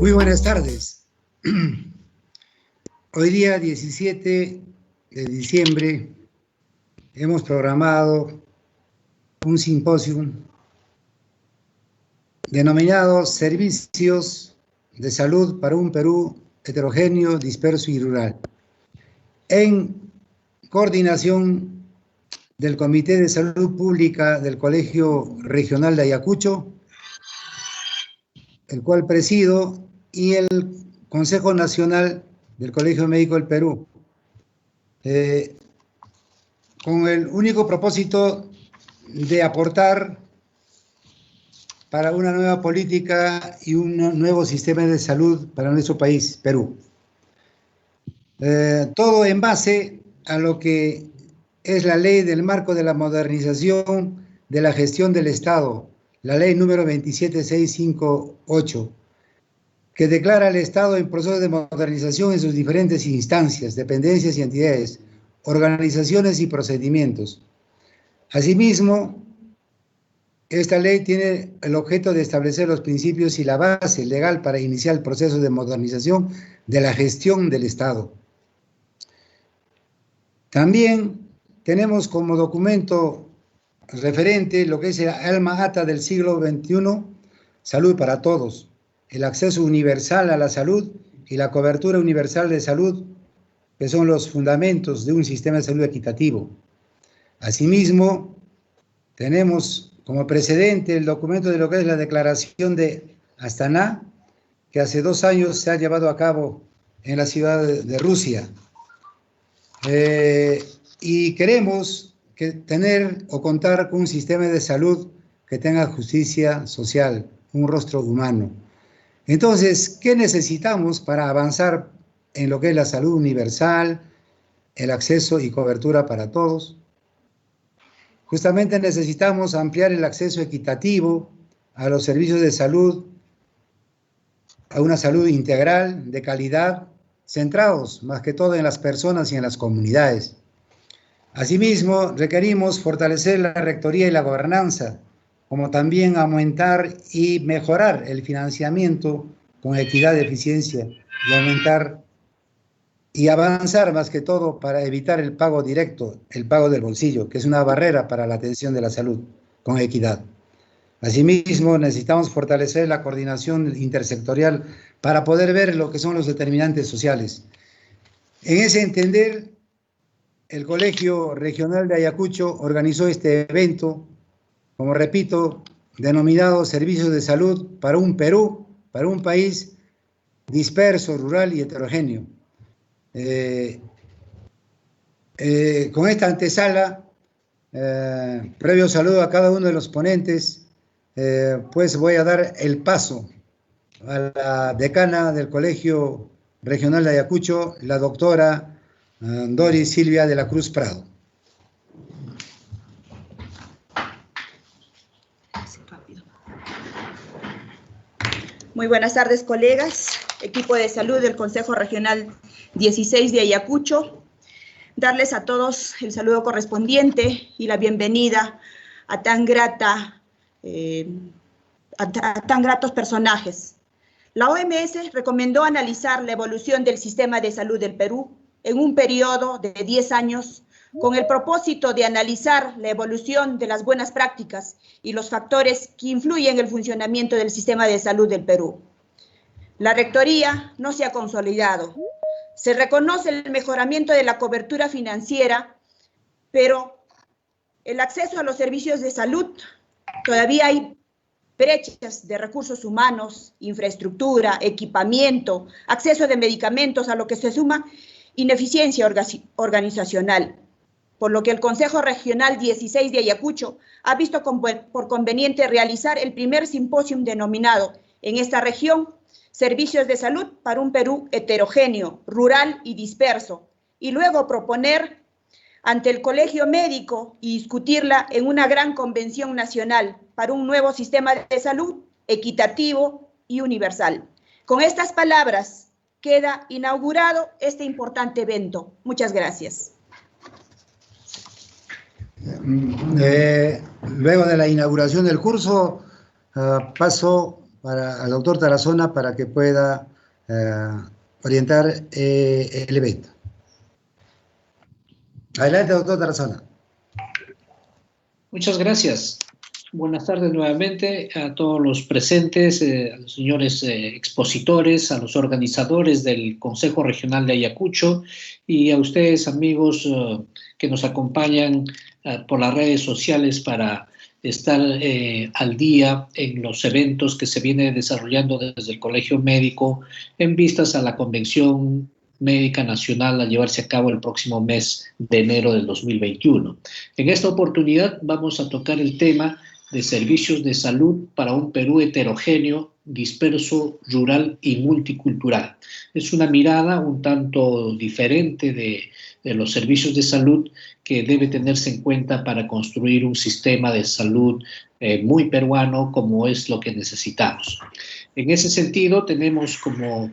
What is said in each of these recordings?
Muy buenas tardes. Hoy día 17 de diciembre hemos programado un simposio denominado Servicios de Salud para un Perú heterogéneo, disperso y rural, en coordinación del Comité de Salud Pública del Colegio Regional de Ayacucho, el cual presido, y el Consejo Nacional del Colegio Médico del Perú, con el único propósito de aportar para una nueva política y un nuevo sistema de salud para nuestro país, Perú. Todo en base a lo que es la ley del marco de la modernización de la gestión del Estado, la ley número 27658, que declara al Estado en proceso de modernización en sus diferentes instancias, dependencias y entidades, organizaciones y procedimientos. Asimismo, esta ley tiene el objeto de establecer los principios y la base legal para iniciar el proceso de modernización de la gestión del Estado. También tenemos como documento referente lo que es el Alma Ata del siglo XXI, Salud para Todos, el acceso universal a la salud y la cobertura universal de salud, que son los fundamentos de un sistema de salud equitativo. Asimismo, tenemos como precedente el documento de lo que es la Declaración de Astana, que hace 2 años se ha llevado a cabo en la ciudad de Rusia. Y queremos tener o contar con un sistema de salud que tenga justicia social, un rostro humano. Entonces, ¿qué necesitamos para avanzar en lo que es la salud universal, el acceso y cobertura para todos? Justamente necesitamos ampliar el acceso equitativo a los servicios de salud, a una salud integral, de calidad, centrados más que todo en las personas y en las comunidades. Asimismo, requerimos fortalecer la rectoría y la gobernanza, como también aumentar y mejorar el financiamiento con equidad, eficiencia, y aumentar y avanzar más que todo para evitar el pago directo, el pago del bolsillo, que es una barrera para la atención de la salud con equidad. Asimismo, necesitamos fortalecer la coordinación intersectorial para poder ver lo que son los determinantes sociales. En ese entender, el Colegio Regional de Ayacucho organizó este evento, como repito, denominado Servicios de Salud para un Perú, para un país disperso, rural y heterogéneo. Con esta antesala, previo saludo a cada uno de los ponentes, pues voy a dar el paso a la decana del Colegio Regional de Ayacucho, la doctora Doris Silvia de la Cruz Prado. Muy buenas tardes, colegas, equipo de salud del Consejo Regional 16 de Ayacucho. Darles a todos el saludo correspondiente y la bienvenida a tan gratos personajes. La OMS recomendó analizar la evolución del sistema de salud del Perú en un periodo de 10 años con el propósito de analizar la evolución de las buenas prácticas y los factores que influyen en el funcionamiento del sistema de salud del Perú. La rectoría no se ha consolidado. Se reconoce el mejoramiento de la cobertura financiera, pero el acceso a los servicios de salud, todavía hay brechas de recursos humanos, infraestructura, equipamiento, acceso de medicamentos, a lo que se suma ineficiencia organizacional, por lo que el Consejo Regional 16 de Ayacucho ha visto por conveniente realizar el primer simposium denominado en esta región Servicios de Salud para un Perú heterogéneo, rural y disperso, y luego proponer ante el Colegio Médico y discutirla en una gran convención nacional para un nuevo sistema de salud equitativo y universal. Con estas palabras queda inaugurado este importante evento. Muchas gracias. Luego de la inauguración del curso, paso al doctor Tarazona para que pueda orientar el evento. Adelante, doctor Tarazona. Muchas gracias. Buenas tardes nuevamente a todos los presentes, a los señores expositores, a los organizadores del Consejo Regional de Ayacucho y a ustedes, amigos que nos acompañan por las redes sociales para estar al día en los eventos que se vienen desarrollando desde el Colegio Médico en vistas a la Convención Médica Nacional a llevarse a cabo el próximo mes de enero del 2021. En esta oportunidad vamos a tocar el tema de servicios de salud para un Perú heterogéneo, disperso, rural y multicultural. Es una mirada un tanto diferente de los servicios de salud que debe tenerse en cuenta para construir un sistema de salud muy peruano como es lo que necesitamos. En ese sentido tenemos como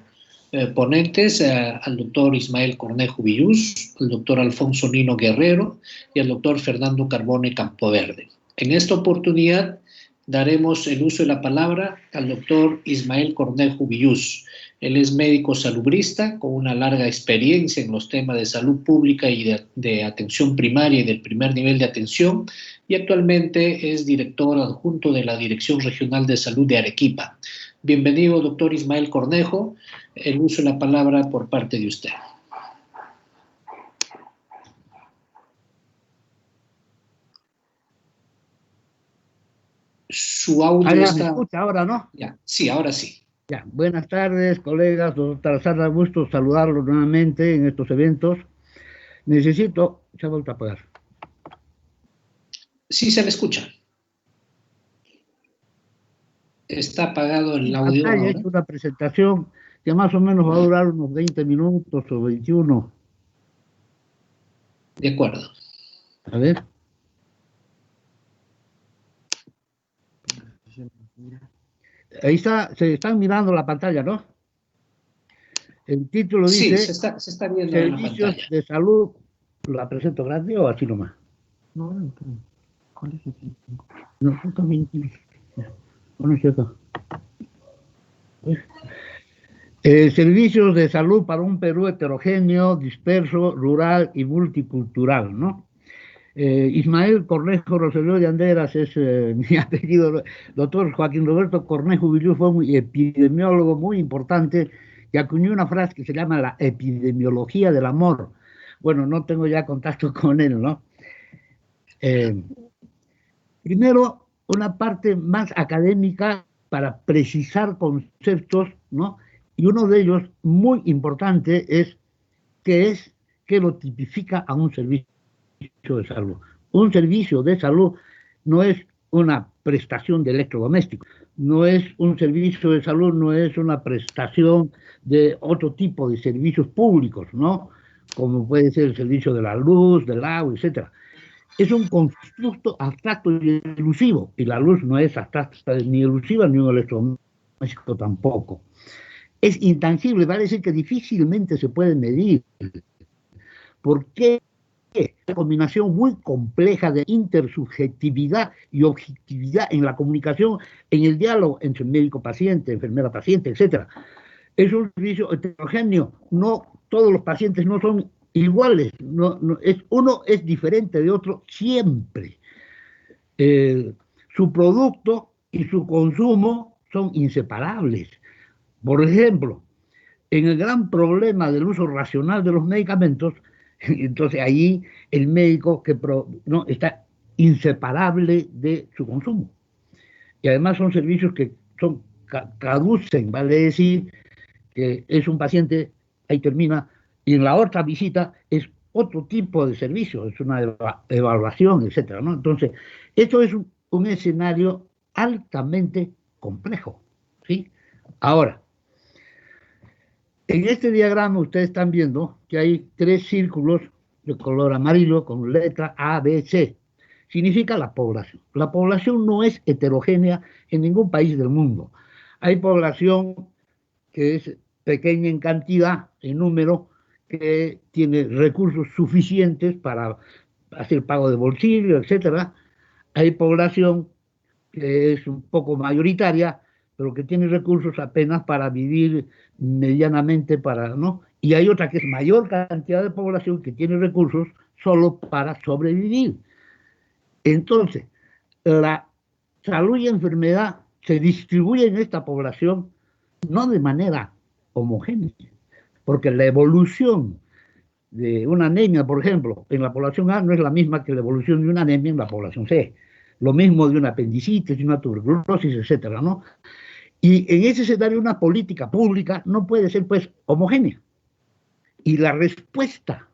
ponentes al doctor Ismael Cornejo Villús, al doctor Alfonso Nino Guerrero y al doctor Fernando Carbone Campoverde. En esta oportunidad daremos el uso de la palabra al doctor Ismael Cornejo Villús. Él es médico salubrista con una larga experiencia en los temas de salud pública y de atención primaria y del primer nivel de atención y actualmente es director adjunto de la Dirección Regional de Salud de Arequipa. Bienvenido, doctor Ismael Cornejo. El uso de la palabra por parte de usted. Su audio está... ¿Me escucha ahora, no? Ya, sí, ahora sí. Ya, buenas tardes, colegas, doctor Tarazona, gusto saludarlos nuevamente en estos eventos. Necesito... Se ha vuelto a apagar. Sí, se le escucha. Está apagado el audio Acá he ahora. hecho una presentación que más o menos va a durar unos 20 minutos o 21. De acuerdo. A ver. Ahí está, se están mirando la pantalla, ¿no? El título dice... Sí, se está viendo en la Servicios pantalla. de salud. ¿La presento grande o así nomás? No, ¿cuál es el título? No, yo también. Bueno, es acá. Servicios de salud para un Perú heterogéneo, disperso, rural y multicultural, ¿no? Ismael Cornejo Rosselló de Anderas es mi apellido. Doctor Joaquín Roberto Cornejo Villús fue un epidemiólogo muy importante que acuñó una frase que se llama la epidemiología del amor. Bueno, no tengo ya contacto con él, ¿no? Primero, una parte más académica para precisar conceptos, ¿no? Y uno de ellos, muy importante, es qué es ¿qué lo tipifica a un servicio de salud? Un servicio de salud no es una prestación de electrodomésticos, no es un servicio de salud, no es una prestación de otro tipo de servicios públicos, ¿no? Como puede ser el servicio de la luz, del agua, etcétera. Es un constructo abstracto y elusivo, y la luz no es abstracta ni elusiva, ni un electrodoméstico tampoco. Es intangible, vale decir que difícilmente se puede medir. ¿Por qué? Una combinación muy compleja de intersubjetividad y objetividad en la comunicación, en el diálogo entre médico-paciente, enfermera-paciente, etc. Es un servicio heterogéneo, no todos los pacientes no son iguales, uno es diferente de otro siempre. Su producto y su consumo son inseparables. Por ejemplo, en el gran problema del uso racional de los medicamentos, entonces ahí el médico no, está inseparable de su consumo. Y además son servicios que caducen, vale decir que es un paciente, ahí termina, y en la otra visita es otro tipo de servicio, es una evaluación, etcétera, ¿no? Entonces, esto es un escenario altamente complejo, ¿sí? Ahora, en este diagrama ustedes están viendo que hay 3 círculos de color amarillo con letra A, B, C. Significa la población. La población no es heterogénea en ningún país del mundo. Hay población que es pequeña en cantidad, en número, que tiene recursos suficientes para hacer pago de bolsillo, etc. Hay población que es un poco mayoritaria, pero que tiene recursos apenas para vivir medianamente, ¿no? Y hay otra que es mayor cantidad de población que tiene recursos solo para sobrevivir. Entonces, la salud y enfermedad se distribuyen en esta población no de manera homogénea, porque la evolución de una anemia, por ejemplo, en la población A no es la misma que la evolución de una anemia en la población C. Lo mismo de una apendicitis, de una tuberculosis, etcétera, ¿no? Y en ese escenario una política pública no puede ser, pues, homogénea. Y la respuesta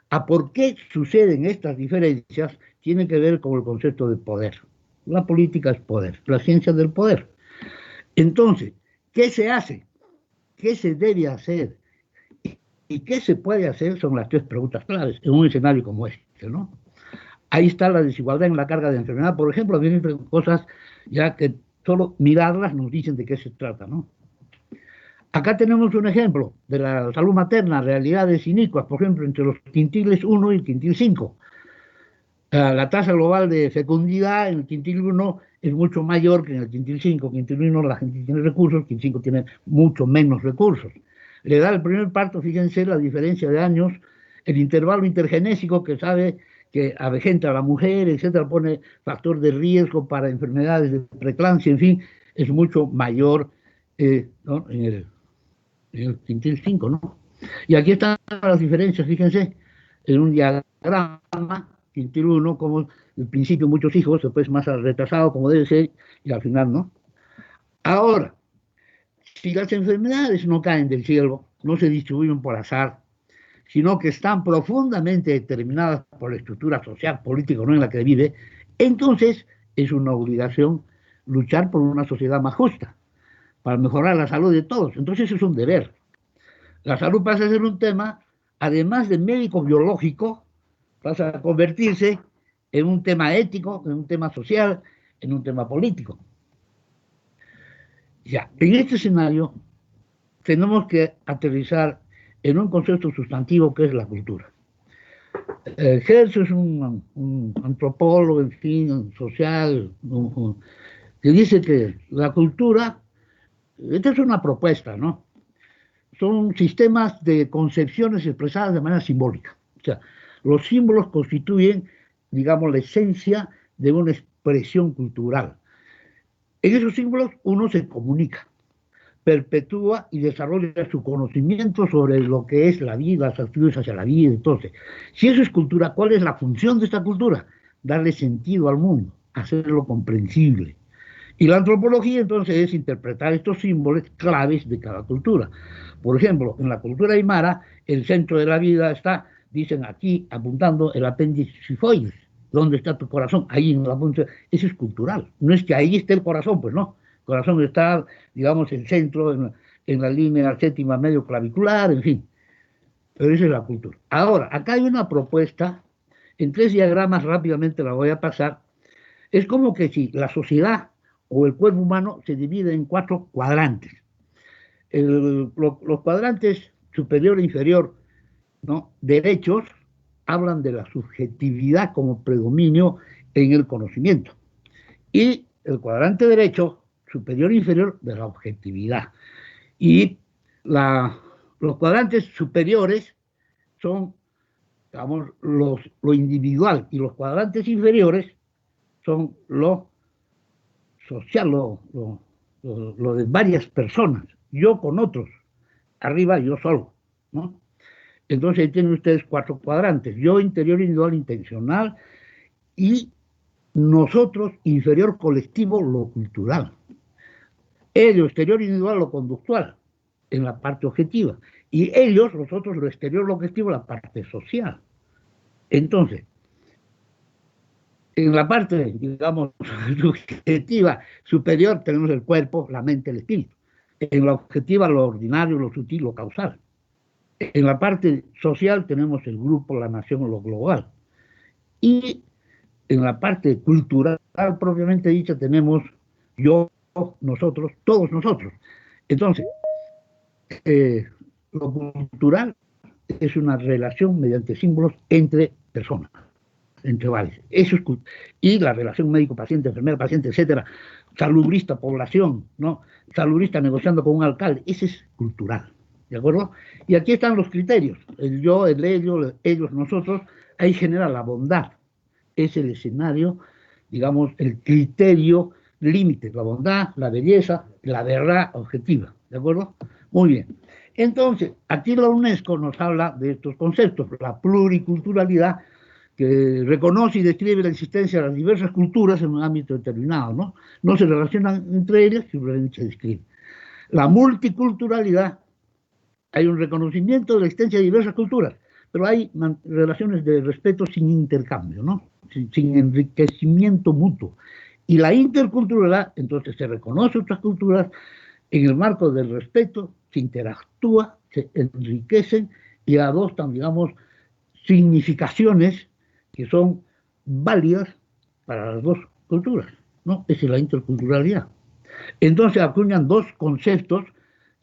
a por qué suceden estas diferencias tiene que ver con el concepto de poder. La política es poder, la ciencia del poder. Entonces, ¿qué se hace? ¿Qué se debe hacer? ¿Y qué se puede hacer? Son las 3 preguntas claves en un escenario como este, ¿no? Ahí está la desigualdad en la carga de enfermedad, por ejemplo, vienen cosas ya que solo mirarlas nos dicen de qué se trata, ¿no? Acá tenemos un ejemplo de la salud materna, realidades inicuas, por ejemplo, entre los quintiles 1 y el quintil 5. La tasa global de fecundidad en el quintil 1 es mucho mayor que en el quintil 5. Quintil 1 la gente tiene recursos, quintil 5 tiene mucho menos recursos. Le da el primer parto, fíjense la diferencia de años, el intervalo intergenésico que sabe que avejenta a la mujer, etcétera, pone factor de riesgo para enfermedades de preeclampsia, en fin, es mucho mayor, ¿no? en el quintil 5, ¿no? Y aquí están las diferencias, fíjense, en un diagrama, quintil 1, como al principio muchos hijos, después más retrasado como debe ser, y al final, ¿no? Ahora, si las enfermedades no caen del cielo, no se distribuyen por azar, sino que están profundamente determinadas por la estructura social, política, ¿no?, en la que vive, entonces es una obligación luchar por una sociedad más justa, para mejorar la salud de todos. Entonces eso es un deber. La salud pasa a ser un tema, además de médico biológico, pasa a convertirse en un tema ético, en un tema social, en un tema político. Ya, en este escenario tenemos que aterrizar en un concepto sustantivo que es la cultura. Hertz es un antropólogo, en fin, social, que dice que la cultura, esta es una propuesta, ¿no? Son sistemas de concepciones expresadas de manera simbólica. O sea, los símbolos constituyen, digamos, la esencia de una expresión cultural. En esos símbolos uno se comunica, perpetúa y desarrolla su conocimiento sobre lo que es la vida, las actitudes hacia la vida. Entonces, si eso es cultura, ¿cuál es la función de esta cultura? Darle sentido al mundo, hacerlo comprensible. Y la antropología, entonces, es interpretar estos símbolos claves de cada cultura. Por ejemplo, en la cultura aymara, el centro de la vida está dicen aquí, apuntando el apéndice sifoides. ¿Dónde está tu corazón? Ahí en la punta. Eso es cultural. No es que ahí esté el corazón, pues no. El corazón está, digamos, en el centro, en la línea séptima medio clavicular, en fin. Pero esa es la cultura. Ahora, acá hay una propuesta, en 3 diagramas rápidamente la voy a pasar. Es como que si la sociedad o el cuerpo humano se divide en 4 cuadrantes. Los cuadrantes superior e inferior, ¿no? Derechos hablan de la subjetividad como predominio en el conocimiento. Y el cuadrante derecho, superior e inferior, de la objetividad. Y los cuadrantes superiores son, digamos, lo individual, y los cuadrantes inferiores son lo social, lo de varias personas, yo con otros, arriba yo solo, ¿no? Entonces ahí tienen ustedes 4 cuadrantes, yo interior individual intencional y nosotros inferior colectivo lo cultural, ellos exterior individual lo conductual en la parte objetiva y ellos, nosotros lo exterior lo objetivo la parte social. Entonces, en la parte, digamos, subjetiva superior tenemos el cuerpo, la mente, el espíritu. En la objetiva lo ordinario, lo sutil, lo causal. En la parte social tenemos el grupo, la nación, lo global. Y en la parte cultural propiamente dicha tenemos yo, nosotros, todos nosotros. Entonces, lo cultural es una relación mediante símbolos entre personas, entre varios. Eso es, y la relación médico-paciente, enfermera-paciente, etcétera, salubrista, población, ¿no? Salubrista negociando con un alcalde, ese es cultural, ¿de acuerdo? Y aquí están los criterios, el yo, el ellos, nosotros, ahí genera la bondad, es el escenario, digamos, el criterio límite, la bondad, la belleza, la verdad objetiva, ¿de acuerdo? Muy bien. Entonces, aquí la UNESCO nos habla de estos conceptos, la pluriculturalidad, que reconoce y describe la existencia de las diversas culturas en un ámbito determinado, ¿no? No se relacionan entre ellas, simplemente se describe. La multiculturalidad, hay un reconocimiento de la existencia de diversas culturas, pero hay relaciones de respeto sin intercambio, ¿no? Sin enriquecimiento mutuo. Y la interculturalidad, entonces se reconoce otras culturas en el marco del respeto, se interactúa, se enriquecen y adoptan, digamos, significaciones que son válidas para las 2 culturas, ¿no? Esa es la interculturalidad. Entonces acuñan 2 conceptos,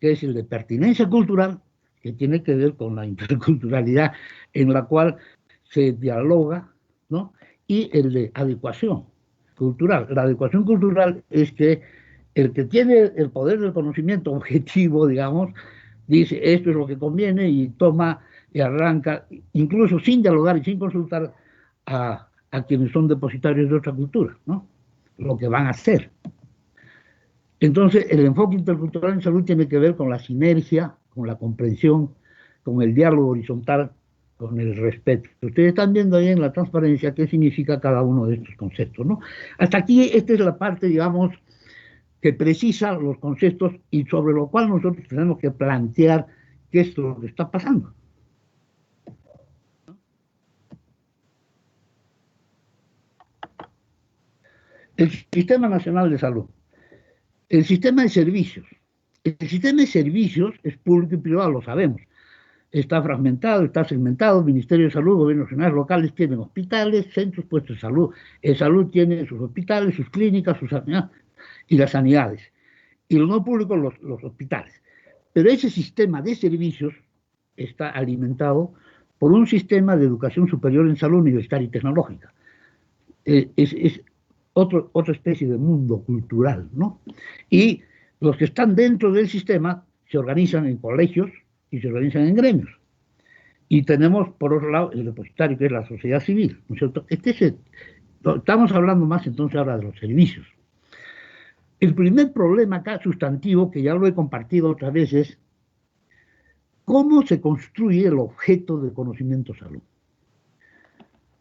que es el de pertinencia cultural, que tiene que ver con la interculturalidad en la cual se dialoga, ¿no? Y el de adecuación cultural. La adecuación cultural es que el que tiene el poder del conocimiento objetivo, digamos, dice esto es lo que conviene y toma y arranca, incluso sin dialogar y sin consultar a quienes son depositarios de otra cultura, ¿no? Lo que van a hacer. Entonces, el enfoque intercultural en salud tiene que ver con la sinergia, con la comprensión, con el diálogo horizontal, con el respeto. Ustedes están viendo ahí en la transparencia qué significa cada uno de estos conceptos, ¿no? Hasta aquí, esta es la parte, digamos, que precisa los conceptos y sobre lo cual nosotros tenemos que plantear qué es lo que está pasando. El Sistema Nacional de Salud. El sistema de servicios. El sistema de servicios es público y privado, lo sabemos. Está fragmentado, está segmentado. El Ministerio de Salud, gobiernos regionales locales tienen hospitales, centros, puestos de salud. El salud tiene sus hospitales, sus clínicas, sus sanidades y las sanidades. Y los no públicos, los hospitales. Pero ese sistema de servicios está alimentado por un sistema de educación superior en salud universitaria y tecnológica. Es otra especie de mundo cultural, ¿no? Y los que están dentro del sistema se organizan en colegios y se organizan en gremios. Y tenemos, por otro lado, el depositario, que es la sociedad civil, ¿no es cierto? Estamos hablando más entonces ahora de los servicios. El primer problema acá, sustantivo, que ya lo he compartido otras veces, ¿cómo se construye el objeto del conocimiento salud?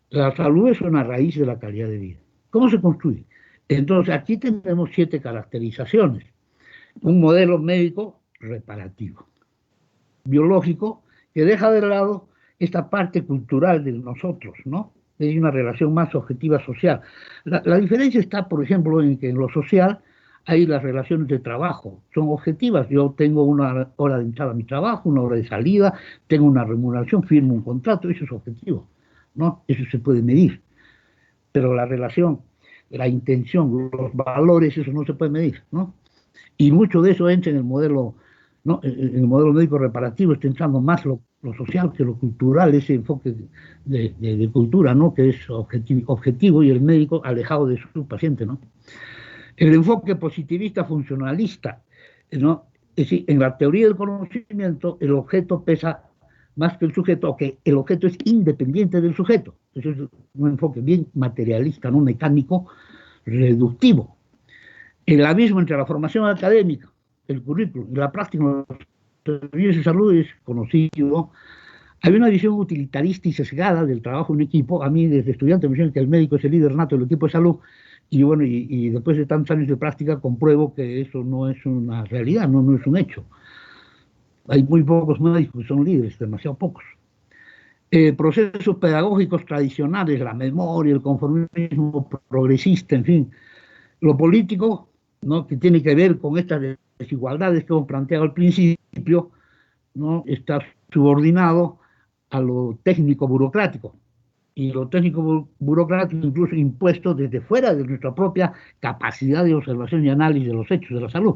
La salud es una raíz de la calidad de vida. ¿Cómo se construye? Entonces, aquí tenemos 7 caracterizaciones. Un modelo médico reparativo. Biológico, que deja de lado esta parte cultural de nosotros, ¿no? Hay una relación más objetiva social. La diferencia está, por ejemplo, en que en lo social hay las relaciones de trabajo, son objetivas. Yo tengo una hora de entrada a mi trabajo, una hora de salida, tengo una remuneración, firmo un contrato, eso es objetivo, ¿no? Eso se puede medir. Pero la relación, la intención, los valores, eso no se puede medir, ¿no? Y mucho de eso entra en el modelo, ¿no? En el modelo médico reparativo está entrando más lo social que lo cultural, ese enfoque de cultura, ¿no? Que es objetivo y el médico alejado de su paciente, ¿no? El enfoque positivista funcionalista, ¿no? Es decir, en la teoría del conocimiento, el objeto pesa más que el sujeto, o que el objeto es independiente del sujeto. Eso es un enfoque bien materialista, no mecánico, reductivo. El abismo entre la formación académica, el currículum y la práctica de los servicios de salud es conocido. Hay una visión utilitarista y sesgada del trabajo en equipo. A mí, desde estudiante, me dicen que el médico es el líder nato del equipo de salud. Y bueno, y después de tantos años de práctica compruebo que eso no es una realidad, no es un hecho. Hay muy pocos médicos que son líderes, demasiado pocos. Procesos pedagógicos tradicionales, la memoria, el conformismo progresista, en fin. Lo político, ¿no? Que tiene que ver con estas desigualdades que hemos planteado al principio, ¿no? Está subordinado a lo técnico burocrático. Y lo técnico burocrático incluso impuesto desde fuera de nuestra propia capacidad de observación y análisis de los hechos de la salud.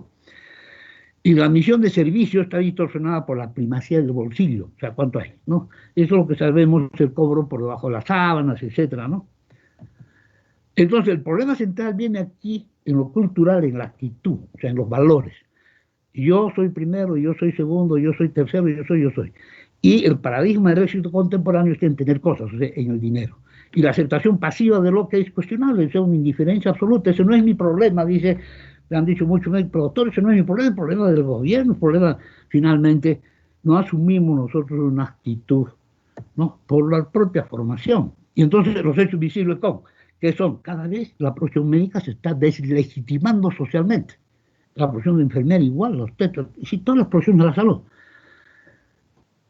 Y la misión de servicio está distorsionada por la primacía del bolsillo, o sea, ¿cuánto hay? ¿No? Eso es lo que sabemos, el cobro por debajo de las sábanas, etcétera, ¿no? Entonces, el problema central viene aquí en lo cultural, en la actitud, o sea, en los valores. Yo soy primero, yo soy segundo, yo soy tercero, yo soy. Y el paradigma del éxito contemporáneo está en tener cosas, o sea, en el dinero. Y la aceptación pasiva de lo que es cuestionable, o sea, una indiferencia absoluta. Ese no es mi problema, dice, le han dicho muchos doctores, ese no es mi problema, el problema del gobierno, el problema, finalmente, no asumimos nosotros una actitud, ¿no? Por la propia formación. Y entonces los hechos visibles, ¿cómo? Que son, cada vez la profesión médica se está deslegitimando socialmente. La profesión de enfermera igual, los tetras, y todas las profesiones de la salud.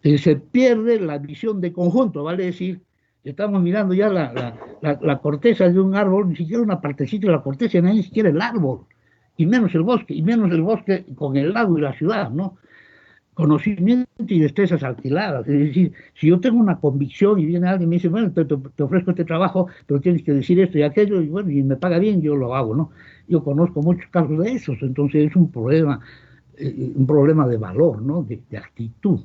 Se pierde la visión de conjunto, vale decir, estamos mirando ya la corteza de un árbol, ni siquiera una partecita de la corteza, ni siquiera el árbol, y menos el bosque con el lago y la ciudad, ¿no? Conocimiento y destrezas alquiladas. Es decir, si yo tengo una convicción y viene alguien y me dice, bueno, te ofrezco este trabajo, pero tienes que decir esto y aquello, y bueno, y me paga bien, yo lo hago, ¿no? Yo conozco muchos casos de esos, entonces es un problema de valor, ¿no? De actitud,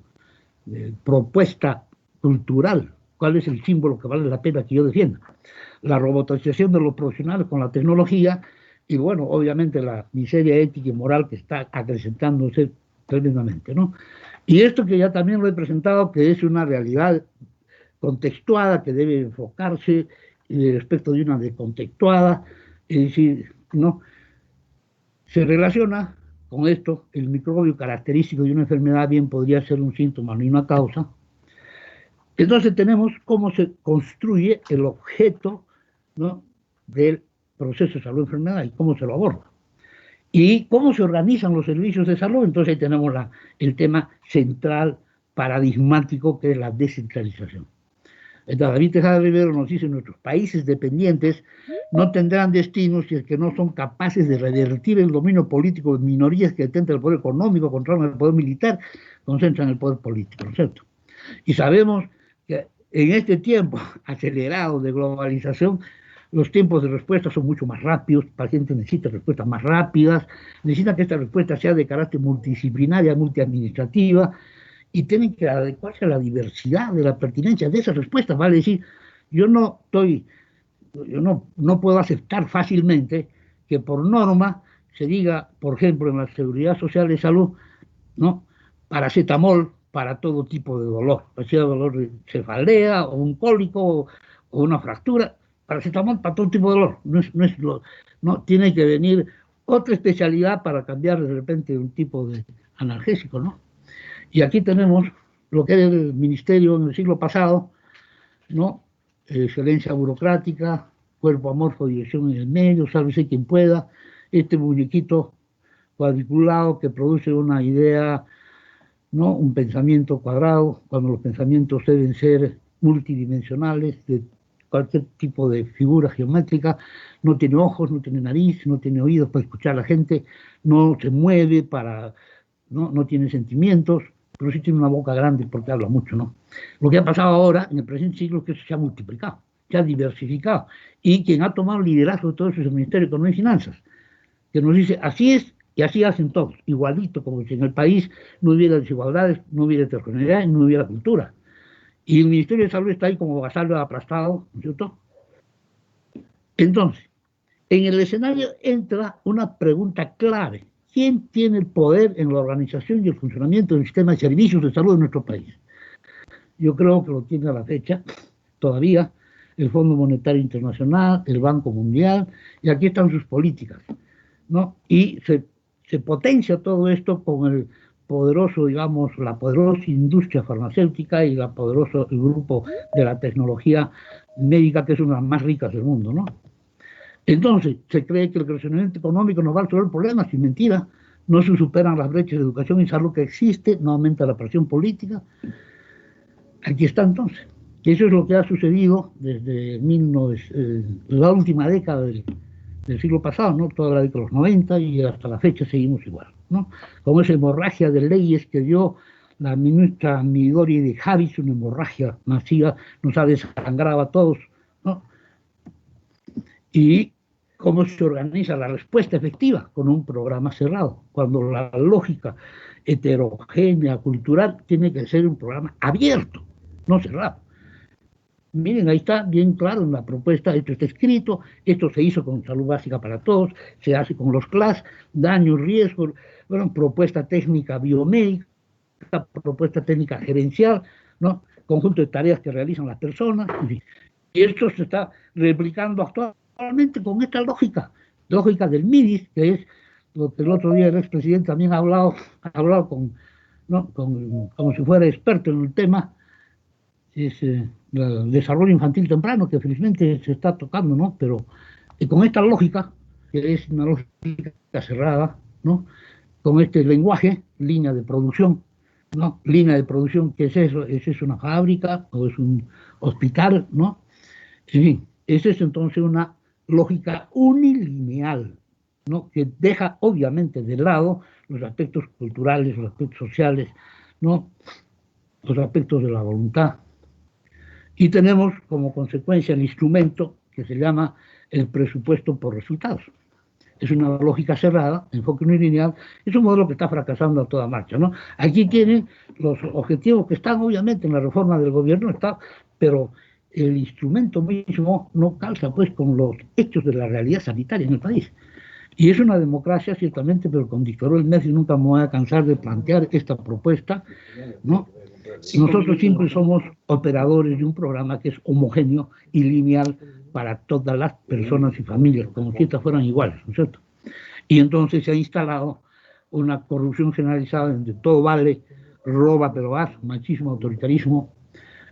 de propuesta cultural. ¿Cuál es el símbolo que vale la pena que yo defienda? La robotización de los profesionales con la tecnología y, bueno, obviamente la miseria ética y moral que está acrecentándose tremendamente, ¿no? Y esto que ya también lo he presentado, que es una realidad contextuada que debe enfocarse respecto de una descontextuada, es decir, ¿no? Se relaciona con esto, el microbio característico de una enfermedad bien podría ser un síntoma, no una causa. Entonces tenemos cómo se construye el objeto, ¿no? Del proceso de salud-enfermedad y cómo se lo aborda. ¿Y cómo se organizan los servicios de salud? Entonces ahí tenemos el tema central, paradigmático, que es la descentralización. David Tejada Rivero nos dice, nuestros países dependientes no tendrán destino si es que no son capaces de revertir el dominio político de minorías que detentan el poder económico, controlan el poder militar, concentran el poder político, ¿no es cierto? Y sabemos que en este tiempo acelerado de globalización, los tiempos de respuesta son mucho más rápidos, el paciente necesita respuestas más rápidas, necesita que esta respuesta sea de carácter multidisciplinaria, multiadministrativa, y tienen que adecuarse a la diversidad de la pertinencia de esas respuestas, vale decir, yo no puedo aceptar fácilmente que por norma se diga, por ejemplo, en la Seguridad Social de Salud, ¿no? Paracetamol para todo tipo de dolor, sea dolor de cefalea o un cólico o una fractura, paracetamol para todo tipo de dolor, no tiene que venir otra especialidad para cambiar de repente un tipo de analgésico, ¿no? Y aquí tenemos lo que era el ministerio en el siglo pasado, ¿no? Excelencia burocrática, cuerpo amorfo, dirección en el medio, sálvese quien pueda, este muñequito cuadriculado que produce una idea ¿no? Un pensamiento cuadrado, cuando los pensamientos deben ser multidimensionales, de cualquier tipo de figura geométrica, no tiene ojos, no tiene nariz, no tiene oídos para escuchar a la gente, no se mueve no tiene sentimientos, pero sí tiene una boca grande porque habla mucho, ¿no? Lo que ha pasado ahora, en el presente siglo, es que eso se ha multiplicado, se ha diversificado, y quien ha tomado el liderazgo de todo eso es el Ministerio de Economía y Finanzas, que nos dice, así es, y así hacen todos, igualito, como si en el país no hubiera desigualdades, no hubiera heterogeneidad y no hubiera cultura. Y el Ministerio de Salud está ahí como vasallo aplastado, ¿no es cierto? Entonces, en el escenario entra una pregunta clave. ¿Quién tiene el poder en la organización y el funcionamiento del sistema de servicios de salud de nuestro país? Yo creo que lo tiene a la fecha, todavía, el Fondo Monetario Internacional, el Banco Mundial, y aquí están sus políticas, ¿no? Y se potencia todo esto con el poderoso, digamos, la poderosa industria farmacéutica y el grupo de la tecnología médica, que es una de las más ricas del mundo, ¿no? Entonces, se cree que el crecimiento económico nos va a resolver problemas, sin mentira, no se superan las brechas de educación y salud que existe, no aumenta la presión política. Aquí está entonces. Y eso es lo que ha sucedido desde la última década del siglo pasado, ¿no? Toda la década de los 90 y hasta la fecha seguimos igual, ¿no? Con esa hemorragia de leyes que dio la ministra Midori de Javis, una hemorragia masiva, nos ha desangrado a todos, ¿no? Y cómo se organiza la respuesta efectiva con un programa cerrado, cuando la lógica heterogénea, cultural, tiene que ser un programa abierto, no cerrado. Miren, ahí está bien claro en la propuesta, esto está escrito, esto se hizo con Salud Básica para Todos, se hace con los CLAS, daños, riesgos, bueno, propuesta técnica biomédica, propuesta técnica gerencial, ¿no? Conjunto de tareas que realizan las personas, en fin. Y esto se está replicando actualmente con esta lógica del MIDIS, que es lo que el otro día el expresidente también ha hablado ¿no? como si fuera experto en el tema, es el desarrollo infantil temprano, que felizmente se está tocando, ¿no? Pero con esta lógica, que es una lógica cerrada, ¿no? Con este lenguaje, línea de producción, ¿no? Línea de producción, ¿qué es eso? ¿Es una fábrica o es un hospital, ¿no? En fin, esa es entonces una lógica unilineal, ¿no? Que deja obviamente de lado los aspectos culturales, los aspectos sociales, ¿no? Los aspectos de la voluntad. Y tenemos como consecuencia el instrumento que se llama el presupuesto por resultados. Es una lógica cerrada, enfoque unilineal, es un modelo que está fracasando a toda marcha, ¿no? Aquí tienen los objetivos que están obviamente en la reforma del gobierno, pero el instrumento mismo no calza pues con los hechos de la realidad sanitaria en el país. Y es una democracia ciertamente, pero con dictadura del mes, y nunca me voy a cansar de plantear esta propuesta, ¿no? Nosotros siempre somos operadores de un programa que es homogéneo y lineal para todas las personas y familias, como si estas fueran iguales, ¿no es cierto? Y entonces se ha instalado una corrupción generalizada donde todo vale, roba pero haz, machismo, autoritarismo.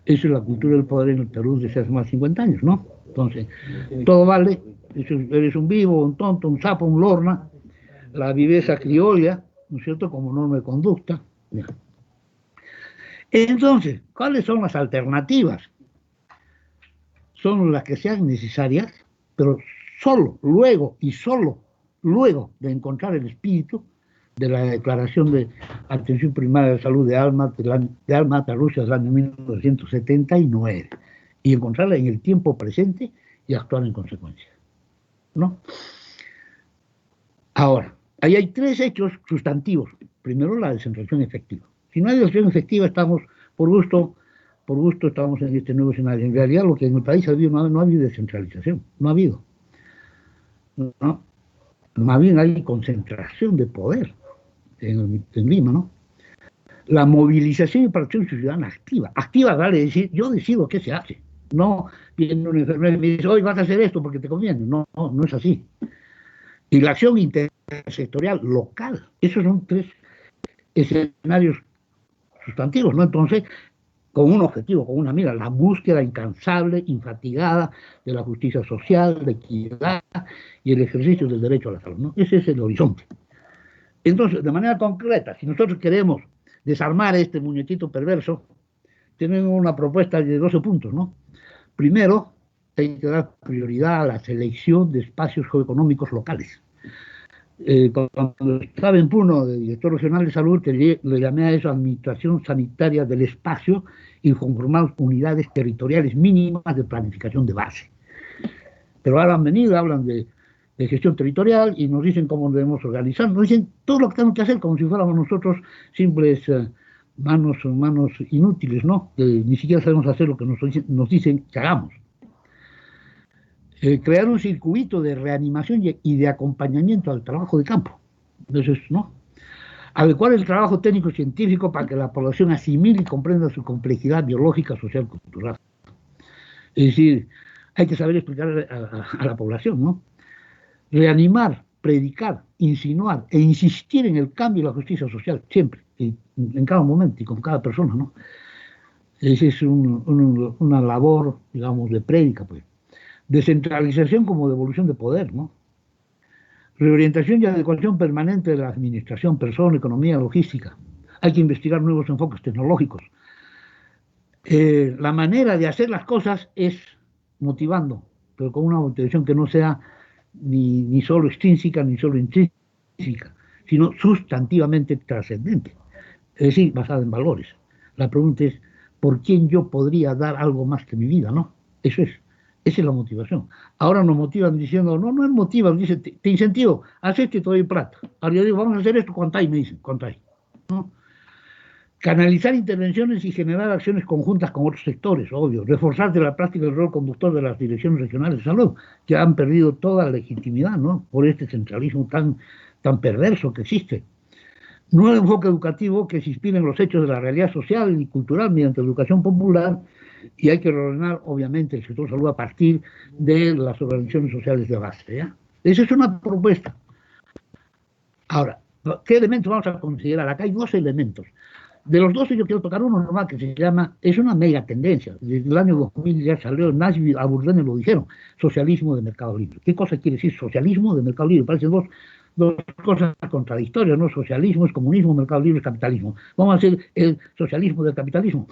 Esa es la cultura del poder en el Perú desde hace más de 50 años, ¿no? Entonces, todo vale, eres un vivo, un tonto, un sapo, un lorna, la viveza criolla, ¿no es cierto?, como norma de conducta. Entonces, ¿cuáles son las alternativas? Son las que sean necesarias, pero solo luego de encontrar el espíritu de la Declaración de Atención Primaria de Salud de Alma-Ata, Rusia, del año 1979, y encontrarla en el tiempo presente y actuar en consecuencia, ¿no? Ahora, ahí hay tres hechos sustantivos. Primero, la descentralización efectiva. Si no hay descentralización efectiva, estamos, por gusto estamos en este nuevo escenario. En realidad, lo que en el país ha habido, no ha habido descentralización, no ha habido, ¿no? Más bien hay concentración de poder en Lima, ¿no? La movilización y participación ciudadana activa. Activa vale decir, yo decido qué se hace. No viene un enfermero y me dice, hoy vas a hacer esto porque te conviene. No es así. Y la acción intersectorial local. Esos son tres escenarios sustantivos, ¿no? Entonces, con un objetivo, con una mira, la búsqueda incansable, infatigada de la justicia social, de equidad y el ejercicio del derecho a la salud, ¿no? Ese es el horizonte. Entonces, de manera concreta, si nosotros queremos desarmar este muñequito perverso, tienen una propuesta de 12 puntos, ¿no? Primero, hay que dar prioridad a la selección de espacios geoeconómicos locales. Cuando estaba en Puno, de director regional de salud, le llamé a eso administración sanitaria del espacio y conformar unidades territoriales mínimas de planificación de base. Pero ahora han venido, hablan de gestión territorial y nos dicen cómo debemos organizar, nos dicen todo lo que tenemos que hacer como si fuéramos nosotros simples manos inútiles, ¿no? Ni siquiera sabemos hacer lo que nos dicen que hagamos. Crear un circuito de reanimación y de acompañamiento al trabajo de campo. Entonces, ¿no? Adecuar el trabajo técnico-científico para que la población asimile y comprenda su complejidad biológica, social, cultural. Es decir, hay que saber explicar a la población, ¿no? Reanimar, predicar, insinuar e insistir en el cambio y la justicia social, siempre, en cada momento y con cada persona, ¿no? Esa es una labor, digamos, de prédica, pues. Descentralización como devolución de poder, ¿no? Reorientación y adecuación permanente de la administración, persona, economía, logística. Hay que investigar nuevos enfoques tecnológicos. La manera de hacer las cosas es motivando, pero con una motivación que no sea ni solo extrínseca ni solo intrínseca, sino sustantivamente trascendente, es decir, basada en valores. La pregunta es, ¿por quién yo podría dar algo más que mi vida, no? Esa es la motivación. Ahora nos motivan diciendo, no motivan, dicen, te incentivo, haz esto y te doy plata. Ahora yo digo, vamos a hacer esto, contáis, me dicen, contáis, ¿no? Canalizar intervenciones y generar acciones conjuntas con otros sectores, obvio. Reforzar de la práctica el rol conductor de las direcciones regionales de salud, que han perdido toda legitimidad, ¿no? Por este centralismo tan perverso que existe. Nuevo enfoque educativo que se inspire en los hechos de la realidad social y cultural mediante educación popular, y hay que reordenar, obviamente, el sector salud a partir de las organizaciones sociales de base, ¿ya? Esa es una propuesta. Ahora, ¿qué elementos vamos a considerar? Acá hay 12 elementos. De los 12 yo quiero tocar uno nomás que se llama, es una mega tendencia, desde el año 2000 ya salió, Nashville, a Bourdain lo dijeron, socialismo de mercado libre. ¿Qué cosa quiere decir socialismo de mercado libre? Parecen dos cosas contradictorias, ¿no? Socialismo es comunismo, mercado libre es capitalismo. Vamos a hacer el socialismo del capitalismo.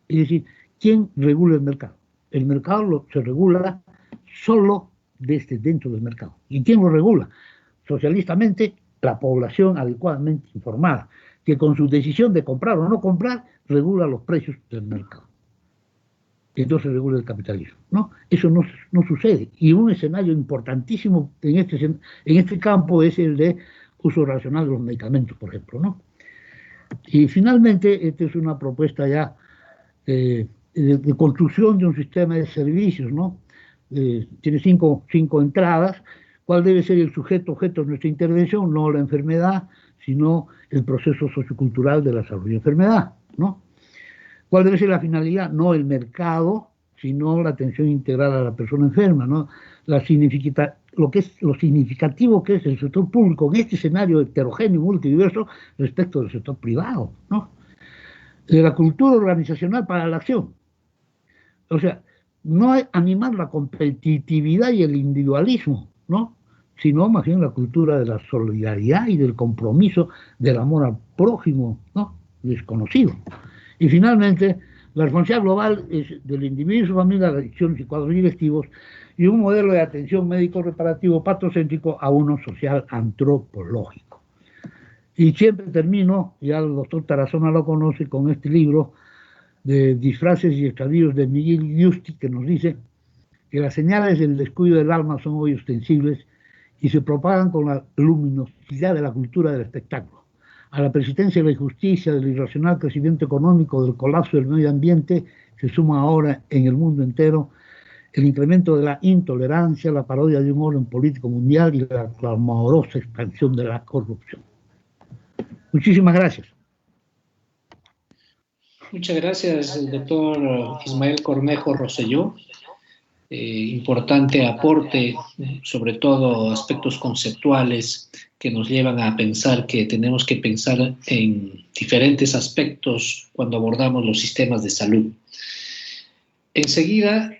Es decir, ¿quién regula el mercado? El mercado se regula solo desde dentro del mercado. ¿Y quién lo regula? Socialistamente, la población adecuadamente informada, que con su decisión de comprar o no comprar, regula los precios del mercado. Entonces regula el capitalismo, ¿no? Eso no sucede. Y un escenario importantísimo en este campo es el de uso racional de los medicamentos, por ejemplo, ¿no? Y finalmente, esta es una propuesta ya de construcción de un sistema de servicios, ¿no? Tiene cinco entradas. ¿Cuál debe ser el sujeto objeto de nuestra intervención? No la enfermedad, sino el proceso sociocultural de la salud y enfermedad, ¿no? ¿Cuál debe ser la finalidad? No el mercado, sino la atención integral a la persona enferma, ¿no? Lo significativo que es el sector público en este escenario heterogéneo y multidiverso respecto del sector privado, ¿no? De la cultura organizacional para la acción. O sea, no hay animar la competitividad y el individualismo, ¿no? Sino más bien la cultura de la solidaridad y del compromiso del amor al prójimo, ¿no? Desconocido. Y finalmente, la responsabilidad global es del individuo y su familia, las decisiones y cuadros directivos, y un modelo de atención médico reparativo patrocéntrico a uno social antropológico. Y siempre termino, ya el doctor Tarazona lo conoce, con este libro de Disfraces y Extravíos de Miguel Giusti, que nos dice que las señales del descuido del alma son hoy ostensibles y se propagan con la luminosidad de la cultura del espectáculo. A la persistencia de la injusticia, del irracional crecimiento económico, del colapso del medio ambiente, se suma ahora en el mundo entero el incremento de la intolerancia, la parodia de un orden político mundial y la clamorosa expansión de la corrupción. Muchísimas gracias. Muchas gracias, doctor Ismael Cornejo Rosselló. Importante aporte, sobre todo aspectos conceptuales que nos llevan a pensar que tenemos que pensar en diferentes aspectos cuando abordamos los sistemas de salud. Enseguida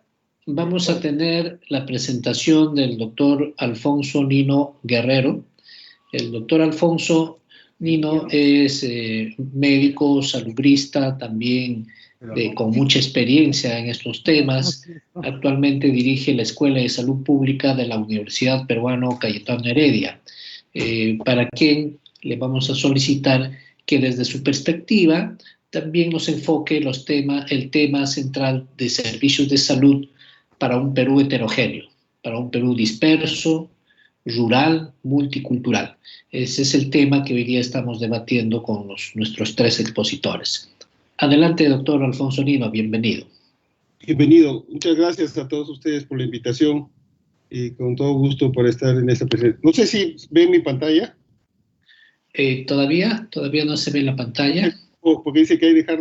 vamos a tener la presentación del doctor Alfonso Nino Guerrero. El doctor Alfonso Nino es médico, salubrista, también con mucha experiencia en estos temas. Actualmente dirige la Escuela de Salud Pública de la Universidad Peruano Cayetano Heredia, para quien le vamos a solicitar que desde su perspectiva también nos enfoque el tema central de servicios de salud para un Perú heterogéneo, para un Perú disperso, rural, multicultural. Ese es el tema que hoy día estamos debatiendo con nuestros tres expositores. Adelante, doctor Alfonso Nino, bienvenido. Bienvenido. Muchas gracias a todos ustedes por la invitación y con todo gusto por estar en esta presentación. No sé si ven mi pantalla. Todavía no se ve la pantalla. Porque dice que hay que dejar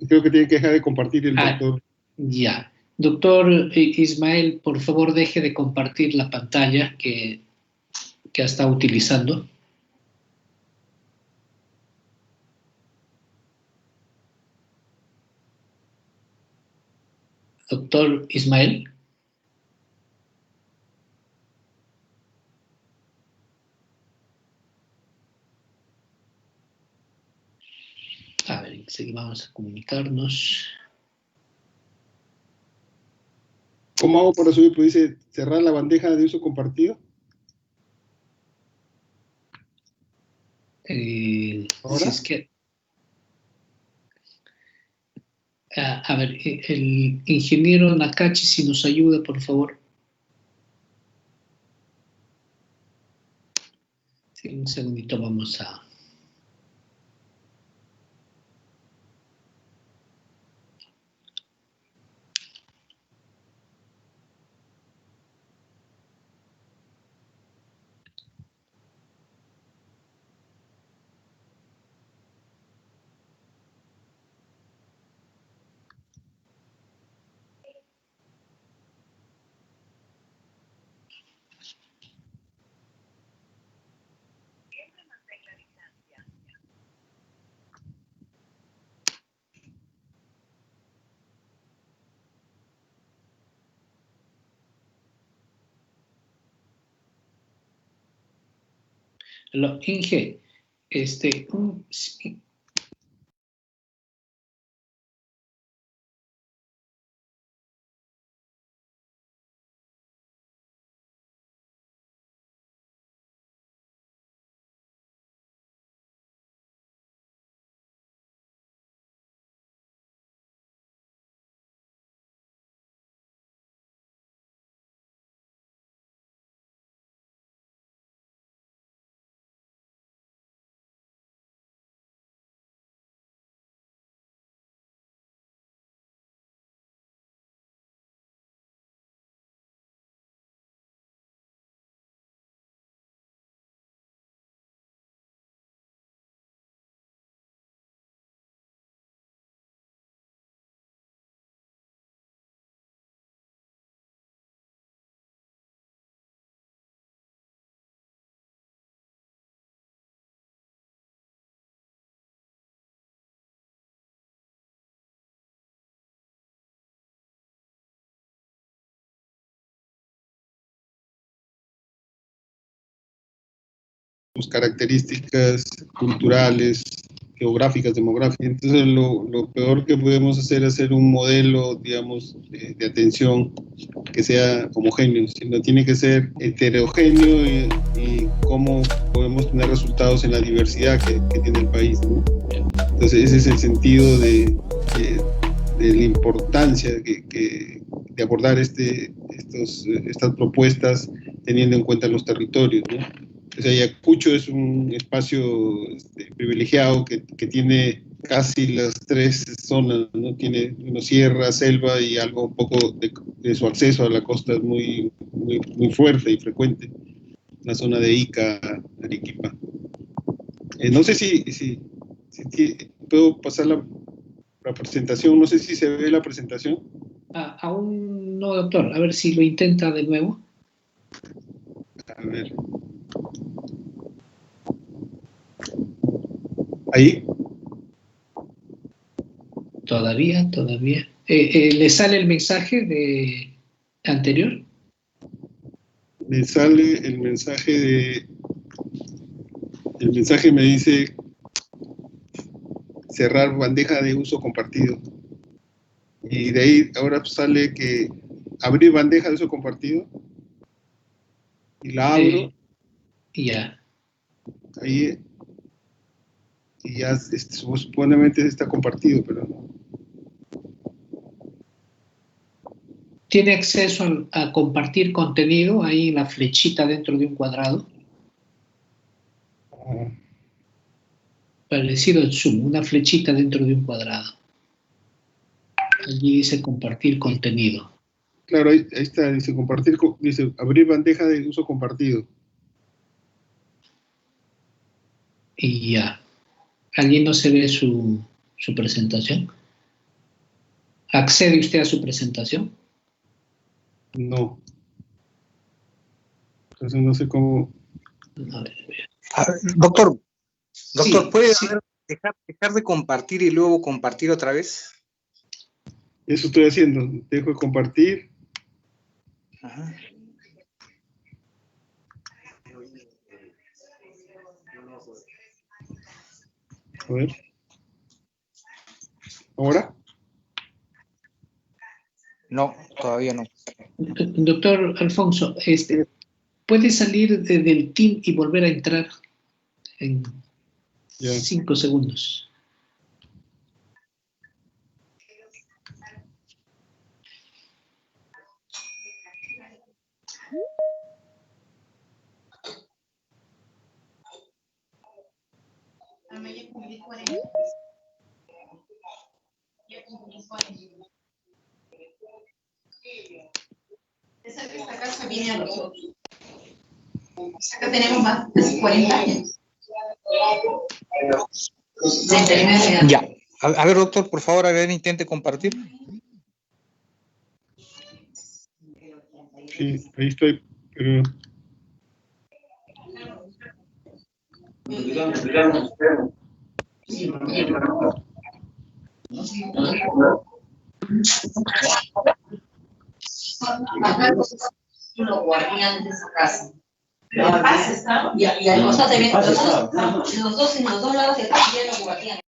creo que tienen que dejar de compartir el doctor. Ya. Doctor Ismael, por favor, deje de compartir la pantalla que está utilizando. Doctor Ismael. A ver, vamos a comunicarnos. ¿Cómo hago para subir? Pues dice cerrar la bandeja de uso compartido. ¿Ahora? Si es que, a ver, el ingeniero Nakachi, si nos ayuda, por favor. Sí, un segundito, vamos a... Inge, Características culturales, geográficas, demográficas. Entonces, lo peor que podemos hacer es hacer un modelo, digamos, de atención que sea homogéneo, sino tiene que ser heterogéneo y cómo podemos tener resultados en la diversidad que tiene el país, ¿no? Entonces, ese es el sentido de la importancia de abordar estas propuestas teniendo en cuenta los territorios, ¿no? O sea, Ayacucho es un espacio privilegiado que tiene casi las tres zonas, ¿no? Tiene sierra, selva y algo un poco de su acceso a la costa es muy fuerte y frecuente, la zona de Ica, Arequipa. No sé si puedo pasar la presentación, no sé si se ve la presentación. Aún no, doctor, a ver si lo intenta de nuevo. A ver. ¿Ahí? Todavía. ¿Le sale el mensaje anterior? Me sale el mensaje El mensaje me dice cerrar bandeja de uso compartido. Y de ahí ahora sale que abrir bandeja de uso compartido. Y la abro. Ya. Ahí. Y ya supuestamente está compartido, pero no. ¿Tiene acceso a compartir contenido ahí en la flechita dentro de un cuadrado? Parecido al Zoom, una flechita dentro de un cuadrado. Allí dice compartir contenido. Claro, ahí está, dice compartir, dice abrir bandeja de uso compartido. Y ya. Allí no se ve su presentación. ¿Accede usted a su presentación? No. Entonces no sé cómo. A ver. Doctor, Sí, ¿puede sí. dejar de compartir y luego compartir otra vez? Eso estoy haciendo. Dejo de compartir. Ajá. A ver. ¿Ahora? No, todavía no. Doctor Alfonso, ¿puede salir del team y volver a entrar en 5 segundos? Esta casa viene a nosotros. Acá tenemos más de 40 años. Ya. A ver, doctor, por favor, intente compartir. Sí, ahí estoy, pero... Los guardianes de esa casa. Y al costado también, en los dos lados de acá vienen los guardianes.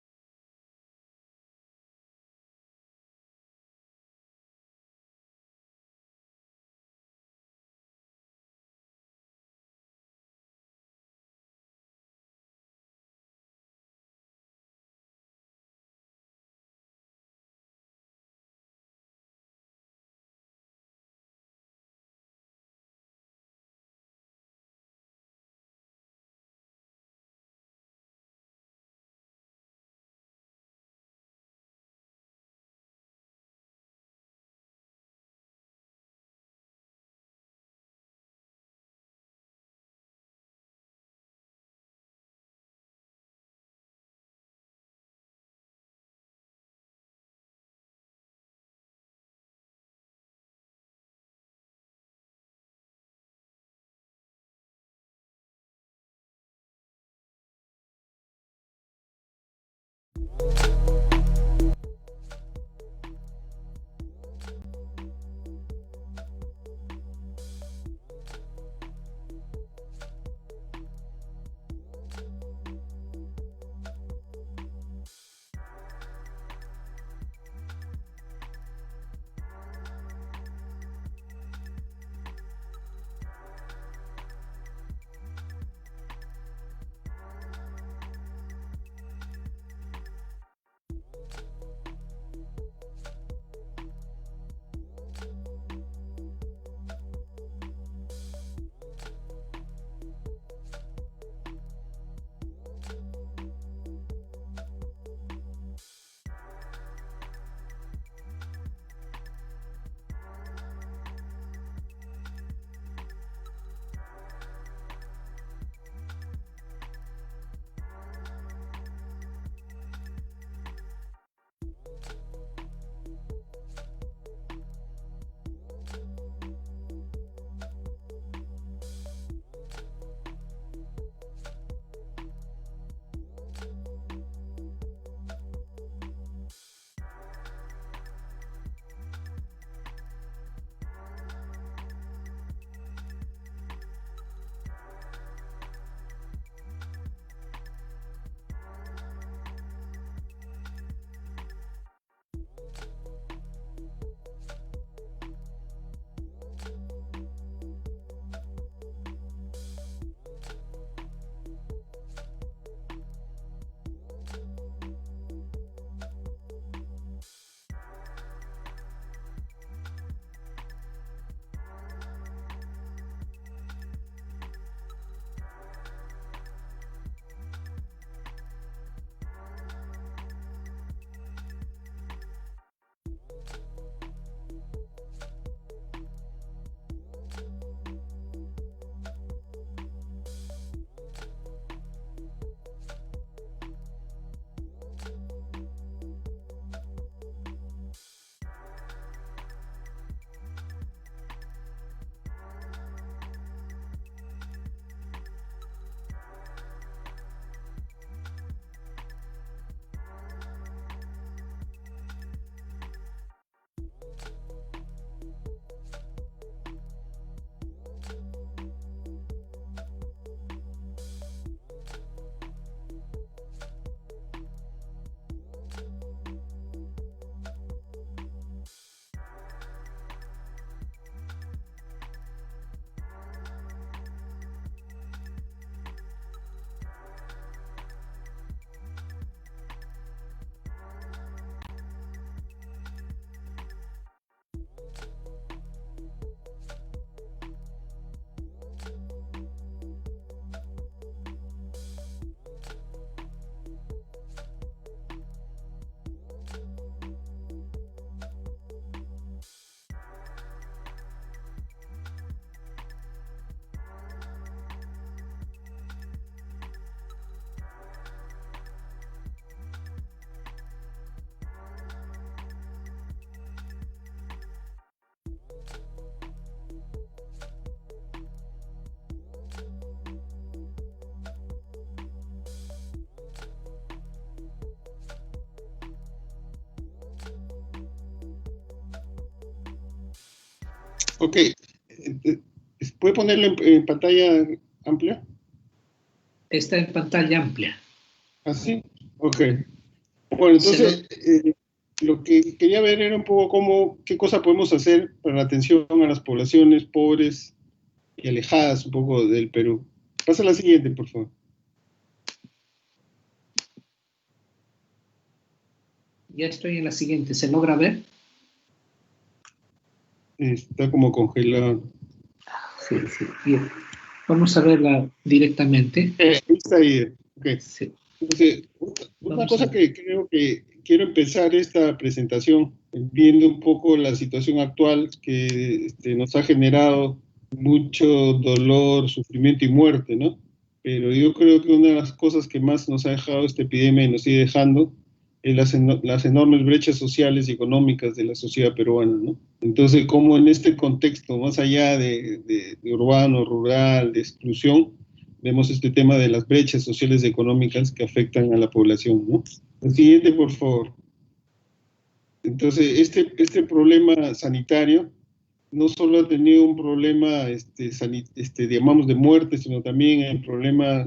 Ok. ¿Puede ponerlo en pantalla amplia? Está en pantalla amplia. ¿Ah, sí? Ok. Bueno, entonces, lo que quería ver era un poco qué cosa podemos hacer para la atención a las poblaciones pobres y alejadas un poco del Perú. Pasa a la siguiente, por favor. Ya estoy en la siguiente. ¿Se logra ver? Está como congelado. Sí, sí. Bien. Vamos a verla directamente. Está ahí. Ok. Sí. Entonces, una cosa que creo que quiero empezar esta presentación viendo un poco la situación actual que nos ha generado mucho dolor, sufrimiento y muerte, ¿no? Pero yo creo que una de las cosas que más nos ha dejado esta epidemia y nos sigue dejando es las enormes brechas sociales y económicas de la sociedad peruana, ¿no? Entonces, como en este contexto, más allá de urbano, rural, de exclusión, vemos este tema de las brechas sociales y económicas que afectan a la población, ¿no? El siguiente, por favor. Entonces, este problema sanitario no solo ha tenido un problema, digamos, de muerte, sino también el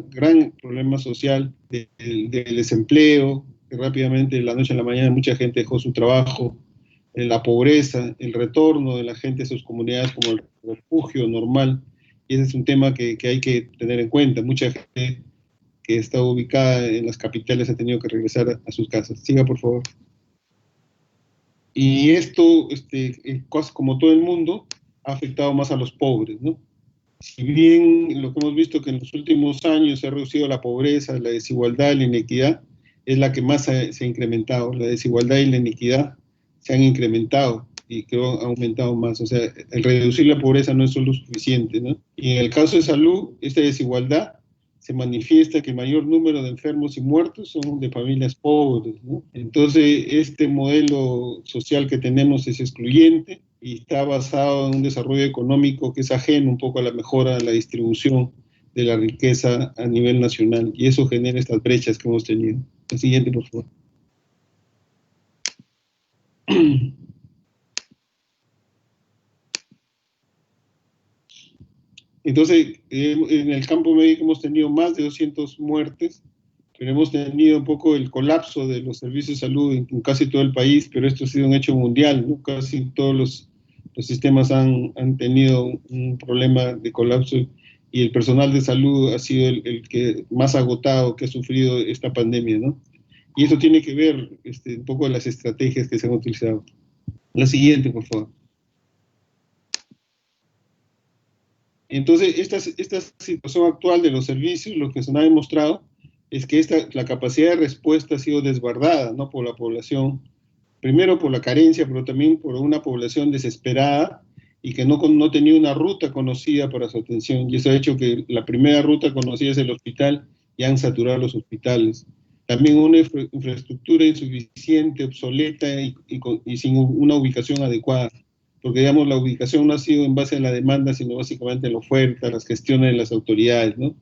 gran problema social del desempleo, que rápidamente de la noche a la mañana mucha gente dejó su trabajo, la pobreza, el retorno de la gente a sus comunidades como el refugio normal. Y ese es un tema que hay que tener en cuenta. Mucha gente que está ubicada en las capitales ha tenido que regresar a sus casas. Siga, por favor. Y esto, como todo el mundo, ha afectado más a los pobres, ¿no? Si bien lo que hemos visto que en los últimos años se ha reducido la pobreza, la desigualdad, la inequidad, es la que más se ha incrementado. La desigualdad y la inequidad se han incrementado y creo han aumentado más. O sea, el reducir la pobreza no es solo suficiente, ¿no? Y en el caso de salud, esta desigualdad se manifiesta que el mayor número de enfermos y muertos son de familias pobres, ¿no? Entonces, este modelo social que tenemos es excluyente y está basado en un desarrollo económico que es ajeno un poco a la mejora de la distribución de la riqueza a nivel nacional, y eso genera estas brechas que hemos tenido. El siguiente, por favor. Entonces, en el campo médico hemos tenido más de 200 muertes, pero hemos tenido un poco el colapso de los servicios de salud en casi todo el país, pero esto ha sido un hecho mundial, ¿no? Casi todos los sistemas han tenido un problema de colapso y el personal de salud ha sido el que más agotado, que ha sufrido esta pandemia, ¿no? Y eso tiene que ver un poco de las estrategias que se han utilizado. La siguiente, por favor. Entonces, esta situación actual de los servicios, lo que se nos ha demostrado es que la capacidad de respuesta ha sido desbordada, ¿no? Por la población, primero por la carencia, pero también por una población desesperada y que no tenía una ruta conocida para su atención. Y eso ha hecho que la primera ruta conocida es el hospital y han saturado los hospitales. También una infraestructura insuficiente, obsoleta y sin una ubicación adecuada. Porque, digamos, la ubicación no ha sido en base a la demanda, sino básicamente en la oferta, las gestiones de las autoridades, ¿no?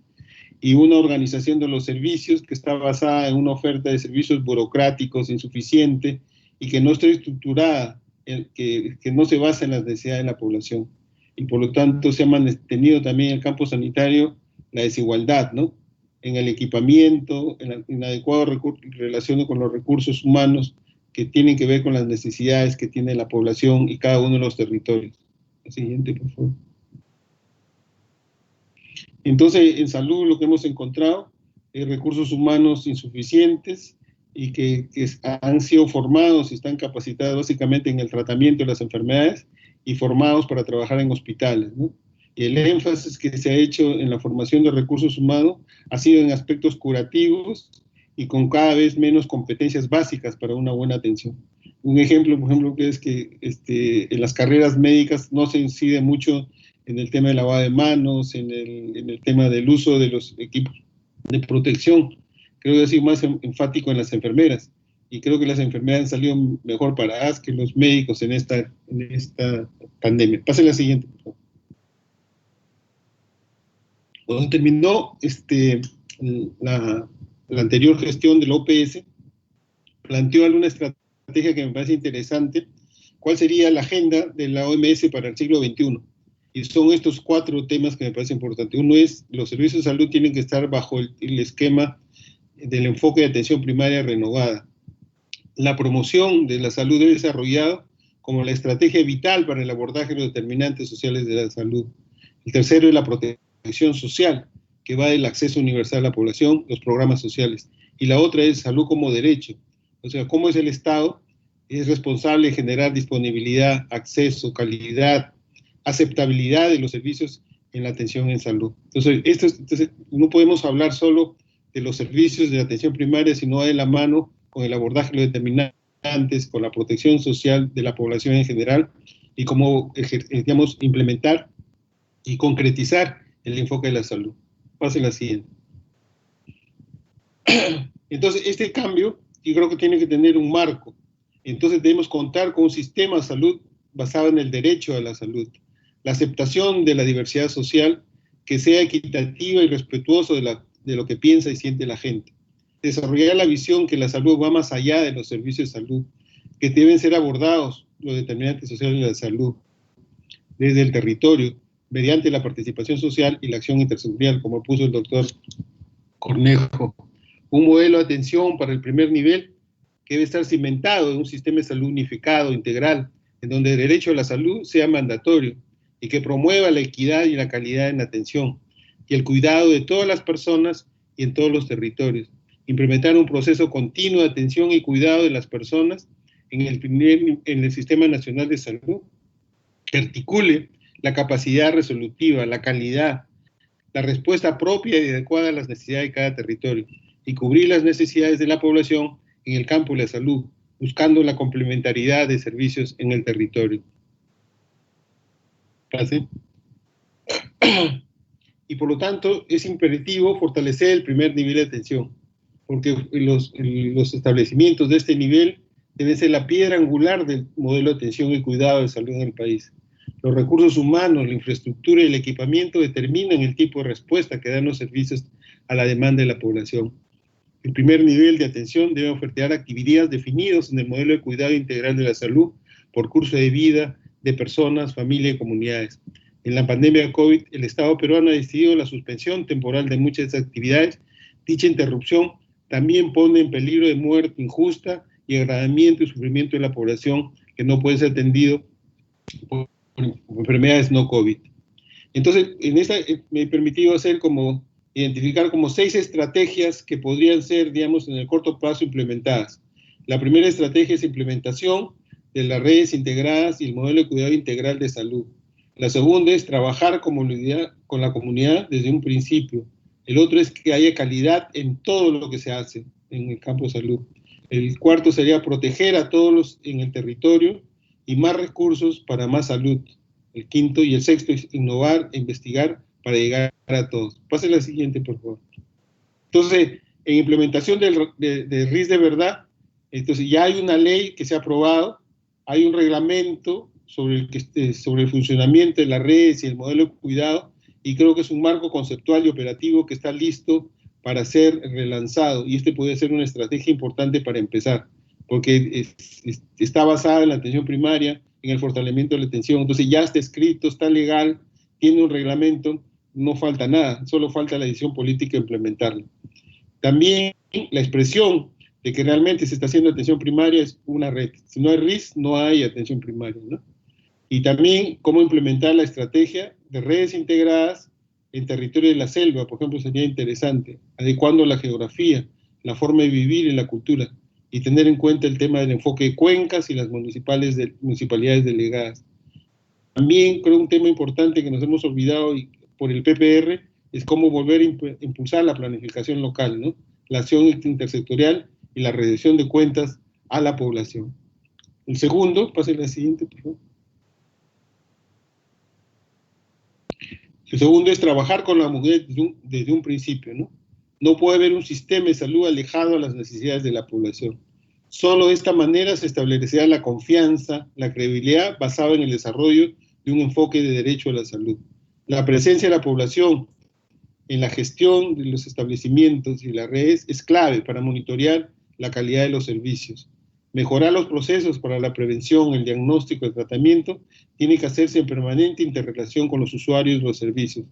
Y una organización de los servicios que está basada en una oferta de servicios burocráticos insuficiente y que no está estructurada, que no se basa en las necesidades de la población. Y por lo tanto se ha mantenido también en el campo sanitario la desigualdad, ¿no? En el equipamiento, en la inadecuada relación con los recursos humanos que tienen que ver con las necesidades que tiene la población y cada uno de los territorios. El siguiente, por favor. Entonces, en salud lo que hemos encontrado es recursos humanos insuficientes y que han sido formados y están capacitados básicamente en el tratamiento de las enfermedades y formados para trabajar en hospitales, ¿no? Y el énfasis que se ha hecho en la formación de recursos humanos ha sido en aspectos curativos y con cada vez menos competencias básicas para una buena atención. Un ejemplo, por ejemplo, que es que en las carreras médicas no se incide mucho en el tema de lavado de manos, en el tema del uso de los equipos de protección. Creo que ha sido más enfático en las enfermeras. Y creo que las enfermeras han salido mejor paradas que los médicos en esta pandemia. Pase la siguiente, por favor. Cuando terminó la anterior gestión de la OPS, planteó alguna estrategia que me parece interesante cuál sería la agenda de la OMS para el siglo XXI. Y son estos 4 temas que me parecen importantes. Uno es, los servicios de salud tienen que estar bajo el esquema del enfoque de atención primaria renovada. La promoción de la salud debe ser desarrollada como la estrategia vital para el abordaje de los determinantes sociales de la salud. El tercero es la protección social, que va del acceso universal a la población, los programas sociales. Y la otra es salud como derecho. O sea, cómo es el Estado, es responsable de generar disponibilidad, acceso, calidad, aceptabilidad de los servicios en la atención en salud. Entonces, no podemos hablar solo de los servicios de atención primaria, sino de la mano con el abordaje de los determinantes, con la protección social de la población en general, y cómo, digamos, implementar y concretizar el enfoque de la salud. Pase la siguiente. Entonces, este cambio, yo creo que tiene que tener un marco. Entonces, debemos contar con un sistema de salud basado en el derecho a la salud, la aceptación de la diversidad social, que sea equitativa y respetuoso de lo que piensa y siente la gente. Desarrollar la visión que la salud va más allá de los servicios de salud, que deben ser abordados los determinantes sociales de la salud desde el territorio, mediante la participación social y la acción intersectorial, como puso el doctor Cornejo. Un modelo de atención para el primer nivel que debe estar cimentado en un sistema de salud unificado, integral, en donde el derecho a la salud sea mandatorio y que promueva la equidad y la calidad en la atención y el cuidado de todas las personas y en todos los territorios. Implementar un proceso continuo de atención y cuidado de las personas en el Sistema Nacional de Salud, que articule la capacidad resolutiva, la calidad, la respuesta propia y adecuada a las necesidades de cada territorio, y cubrir las necesidades de la población en el campo de la salud, buscando la complementariedad de servicios en el territorio. ¿Pase? Y por lo tanto, es imperativo fortalecer el primer nivel de atención, porque los establecimientos de este nivel deben ser la piedra angular del modelo de atención y cuidado de salud en el país. Los recursos humanos, la infraestructura y el equipamiento determinan el tipo de respuesta que dan los servicios a la demanda de la población. El primer nivel de atención debe ofertar actividades definidas en el modelo de cuidado integral de la salud por curso de vida de personas, familia y comunidades. En la pandemia de COVID, el Estado peruano ha decidido la suspensión temporal de muchas actividades. Dicha interrupción también pone en peligro de muerte injusta y agravamiento y sufrimiento de la población que no puede ser atendido por enfermedades no COVID. Entonces, en esta me he permitido identificar como 6 estrategias que podrían ser, digamos, en el corto plazo implementadas. La primera estrategia es implementación de las redes integradas y el modelo de cuidado integral de salud. La segunda es trabajar con la comunidad desde un principio. El otro es que haya calidad en todo lo que se hace en el campo de salud. El cuarto sería proteger a todos en el territorio y más recursos para más salud. El quinto y el sexto es innovar e investigar para llegar a todos. Pase la siguiente, por favor. Entonces, en implementación de RIS de verdad, entonces ya hay una ley que se ha aprobado, hay un reglamento sobre el funcionamiento de las redes y el modelo de cuidado, y creo que es un marco conceptual y operativo que está listo para ser relanzado, y puede ser una estrategia importante para empezar, porque está basada en la atención primaria, en el fortalecimiento de la atención. Entonces ya está escrito, está legal, tiene un reglamento, no falta nada, solo falta la decisión política de implementarlo. También la expresión de que realmente se está haciendo atención primaria es una red. Si no hay RIS, no hay atención primaria, ¿no? Y también cómo implementar la estrategia de redes integradas en territorio de la selva, por ejemplo, sería interesante, adecuando la geografía, la forma de vivir y la cultura, y tener en cuenta el tema del enfoque de cuencas y las municipalidades delegadas. También creo un tema importante que nos hemos olvidado por el PPR es cómo volver a impulsar la planificación local, ¿no? La acción intersectorial y la rendición de cuentas a la población. El segundo, pase la siguiente, por favor. El segundo es trabajar con la mujer desde un principio, ¿no? No puede haber un sistema de salud alejado a las necesidades de la población. Solo de esta manera se establecerá la confianza, la credibilidad basada en el desarrollo de un enfoque de derecho a la salud. La presencia de la población en la gestión de los establecimientos y las redes es clave para monitorear la calidad de los servicios. Mejorar los procesos para la prevención, el diagnóstico y el tratamiento tiene que hacerse en permanente interrelación con los usuarios de los servicios.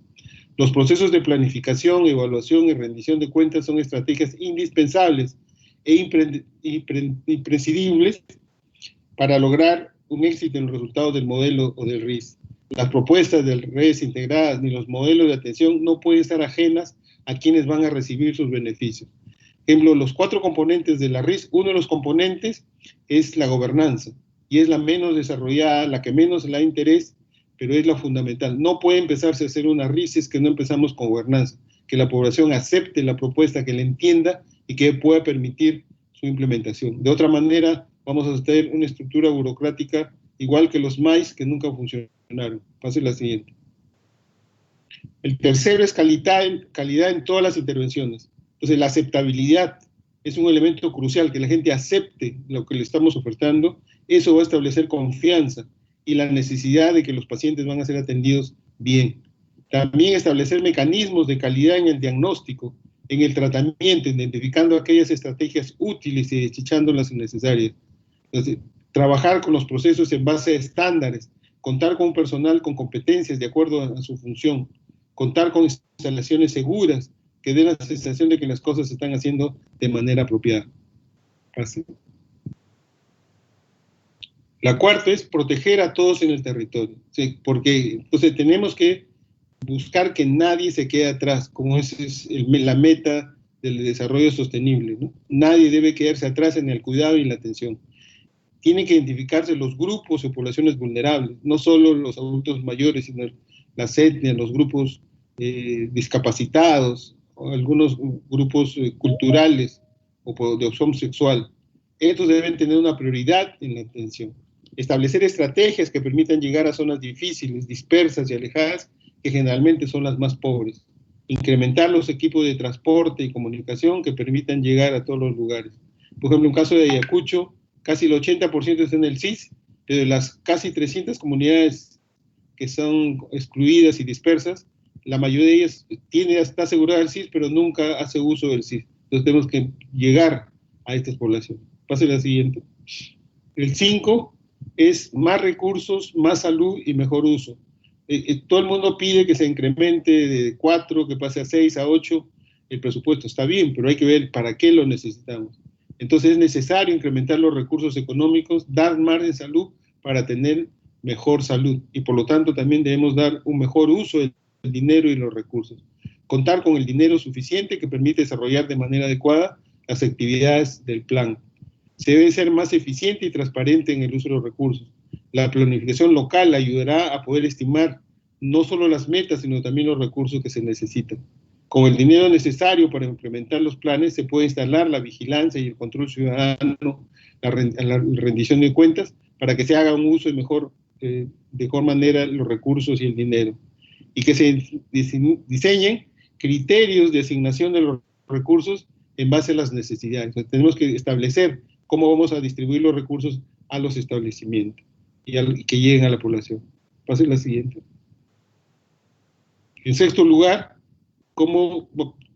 Los procesos de planificación, evaluación y rendición de cuentas son estrategias indispensables e imprescindibles para lograr un éxito en los resultados del modelo o del RIS. Las propuestas de redes integradas ni los modelos de atención no pueden estar ajenas a quienes van a recibir sus beneficios. Ejemplo, los 4 componentes de la RIS, uno de los componentes es la gobernanza, y es la menos desarrollada, la que menos le da interés, pero es la fundamental. No puede empezarse a hacer una RIS si es que no empezamos con gobernanza, que la población acepte la propuesta, que la entienda y que pueda permitir su implementación. De otra manera, vamos a tener una estructura burocrática igual que los MAIS, que nunca funcionaron. Pase la siguiente. El tercero es calidad en todas las intervenciones. Entonces, la aceptabilidad es un elemento crucial, que la gente acepte lo que le estamos ofertando. Eso va a establecer confianza y la necesidad de que los pacientes van a ser atendidos bien. También establecer mecanismos de calidad en el diagnóstico, en el tratamiento, identificando aquellas estrategias útiles y desechándolas innecesarias. Entonces, trabajar con los procesos en base a estándares, contar con un personal con competencias de acuerdo a su función, contar con instalaciones seguras que den la sensación de que las cosas se están haciendo de manera apropiada. Así. La cuarta es proteger a todos en el territorio, ¿sí? Porque entonces tenemos que buscar que nadie se quede atrás, como es la meta del desarrollo sostenible, ¿no? Nadie debe quedarse atrás en el cuidado y la atención. Tienen que identificarse los grupos o poblaciones vulnerables, no solo los adultos mayores, sino las etnias, los grupos discapacitados, o algunos grupos culturales o de opción sexual. Estos deben tener una prioridad en la atención. Establecer estrategias que permitan llegar a zonas difíciles, dispersas y alejadas, que generalmente son las más pobres. Incrementar los equipos de transporte y comunicación que permitan llegar a todos los lugares. Por ejemplo, en el caso de Ayacucho, casi el 80% está en el CIS, pero de las casi 300 comunidades que son excluidas y dispersas, la mayoría de ellas está asegurada el CIS, pero nunca hace uso del CIS. Entonces tenemos que llegar a estas poblaciones. Pase la siguiente. El 5 es más recursos, más salud y mejor uso. Todo el mundo pide que se incremente de 4, que pase a 6, a 8 el presupuesto. Está bien, pero hay que ver para qué lo necesitamos. Entonces es necesario incrementar los recursos económicos, dar más de salud para tener mejor salud. Y por lo tanto también debemos dar un mejor uso del dinero y los recursos. Contar con el dinero suficiente que permite desarrollar de manera adecuada las actividades del plan. Se debe ser más eficiente y transparente en el uso de los recursos. La planificación local ayudará a poder estimar no solo las metas, sino también los recursos que se necesitan. Con el dinero necesario para implementar los planes, se puede instalar la vigilancia y el control ciudadano, la rendición de cuentas, para que se haga un uso de mejor manera los recursos y el dinero. Y que se diseñen criterios de asignación de los recursos en base a las necesidades. Entonces, tenemos que establecer cómo vamos a distribuir los recursos a los establecimientos y que lleguen a la población. Pase la siguiente. En sexto lugar, cómo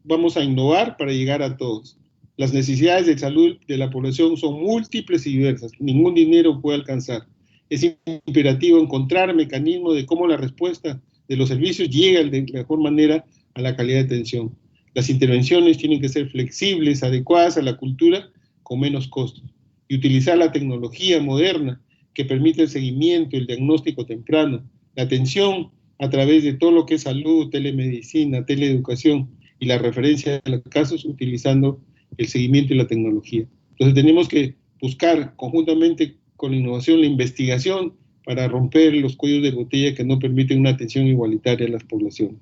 vamos a innovar para llegar a todos. Las necesidades de salud de la población son múltiples y diversas. Ningún dinero puede alcanzar. Es imperativo encontrar mecanismos de cómo la respuesta de los servicios llega de mejor manera a la calidad de atención. Las intervenciones tienen que ser flexibles, adecuadas a la cultura, con menos costos. Y utilizar la tecnología moderna que permite el seguimiento, el diagnóstico temprano, la atención a través de todo lo que es salud, telemedicina, teleeducación y la referencia a los casos utilizando el seguimiento y la tecnología. Entonces tenemos que buscar conjuntamente con la innovación, la investigación para romper los cuellos de botella que no permiten una atención igualitaria a las poblaciones.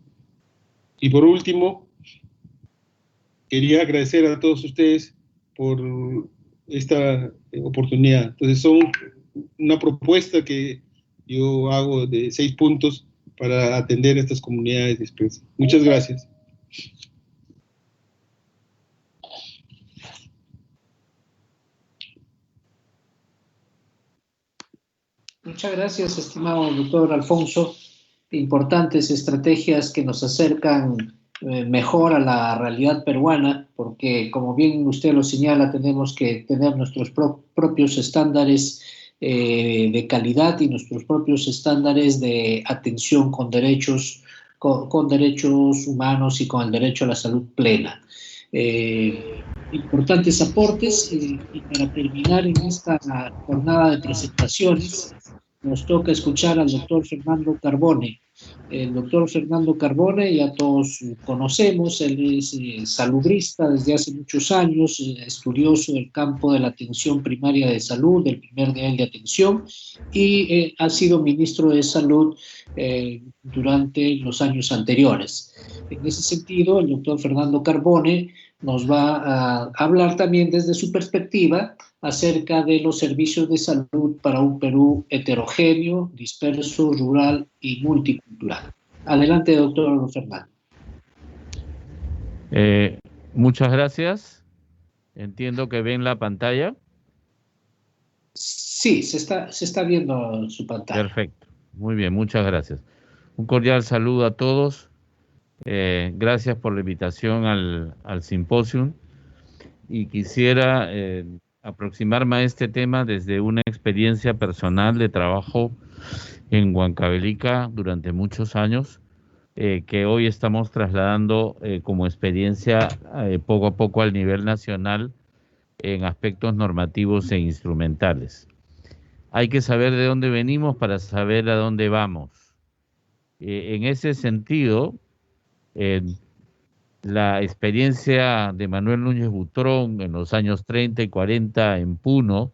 Y por último, quería agradecer a todos ustedes por esta oportunidad. Entonces son una propuesta que yo hago de 6 puntos para atender a estas comunidades dispersas. Muchas gracias. Muchas gracias, estimado doctor Alfonso. Importantes estrategias que nos acercan mejor a la realidad peruana, porque como bien usted lo señala, tenemos que tener nuestros propios estándares de calidad y nuestros propios estándares de atención con derechos humanos y con el derecho a la salud plena. Importantes aportes y para terminar en esta jornada de presentaciones nos toca escuchar al doctor Fernando Carbone. El doctor Fernando Carbone ya todos conocemos, él es salubrista desde hace muchos años, estudioso del campo de la atención primaria de salud, del primer nivel de atención, y ha sido ministro de salud durante los años anteriores. En ese sentido, el doctor Fernando Carbone nos va a hablar también desde su perspectiva acerca de los servicios de salud para un Perú heterogéneo, disperso, rural y multicultural. Adelante, doctor Fernando. Muchas gracias. Entiendo que ven la pantalla. Sí, se está viendo su pantalla. Perfecto. Muy bien, muchas gracias. Un cordial saludo a todos. Gracias por la invitación al simposio. Y quisiera aproximarme a este tema desde una experiencia personal de trabajo en Huancavelica durante muchos años, que hoy estamos trasladando como experiencia poco a poco al nivel nacional en aspectos normativos e instrumentales. Hay que saber de dónde venimos para saber a dónde vamos. En ese sentido, la experiencia de Manuel Núñez Butrón en los años 30 y 40 en Puno,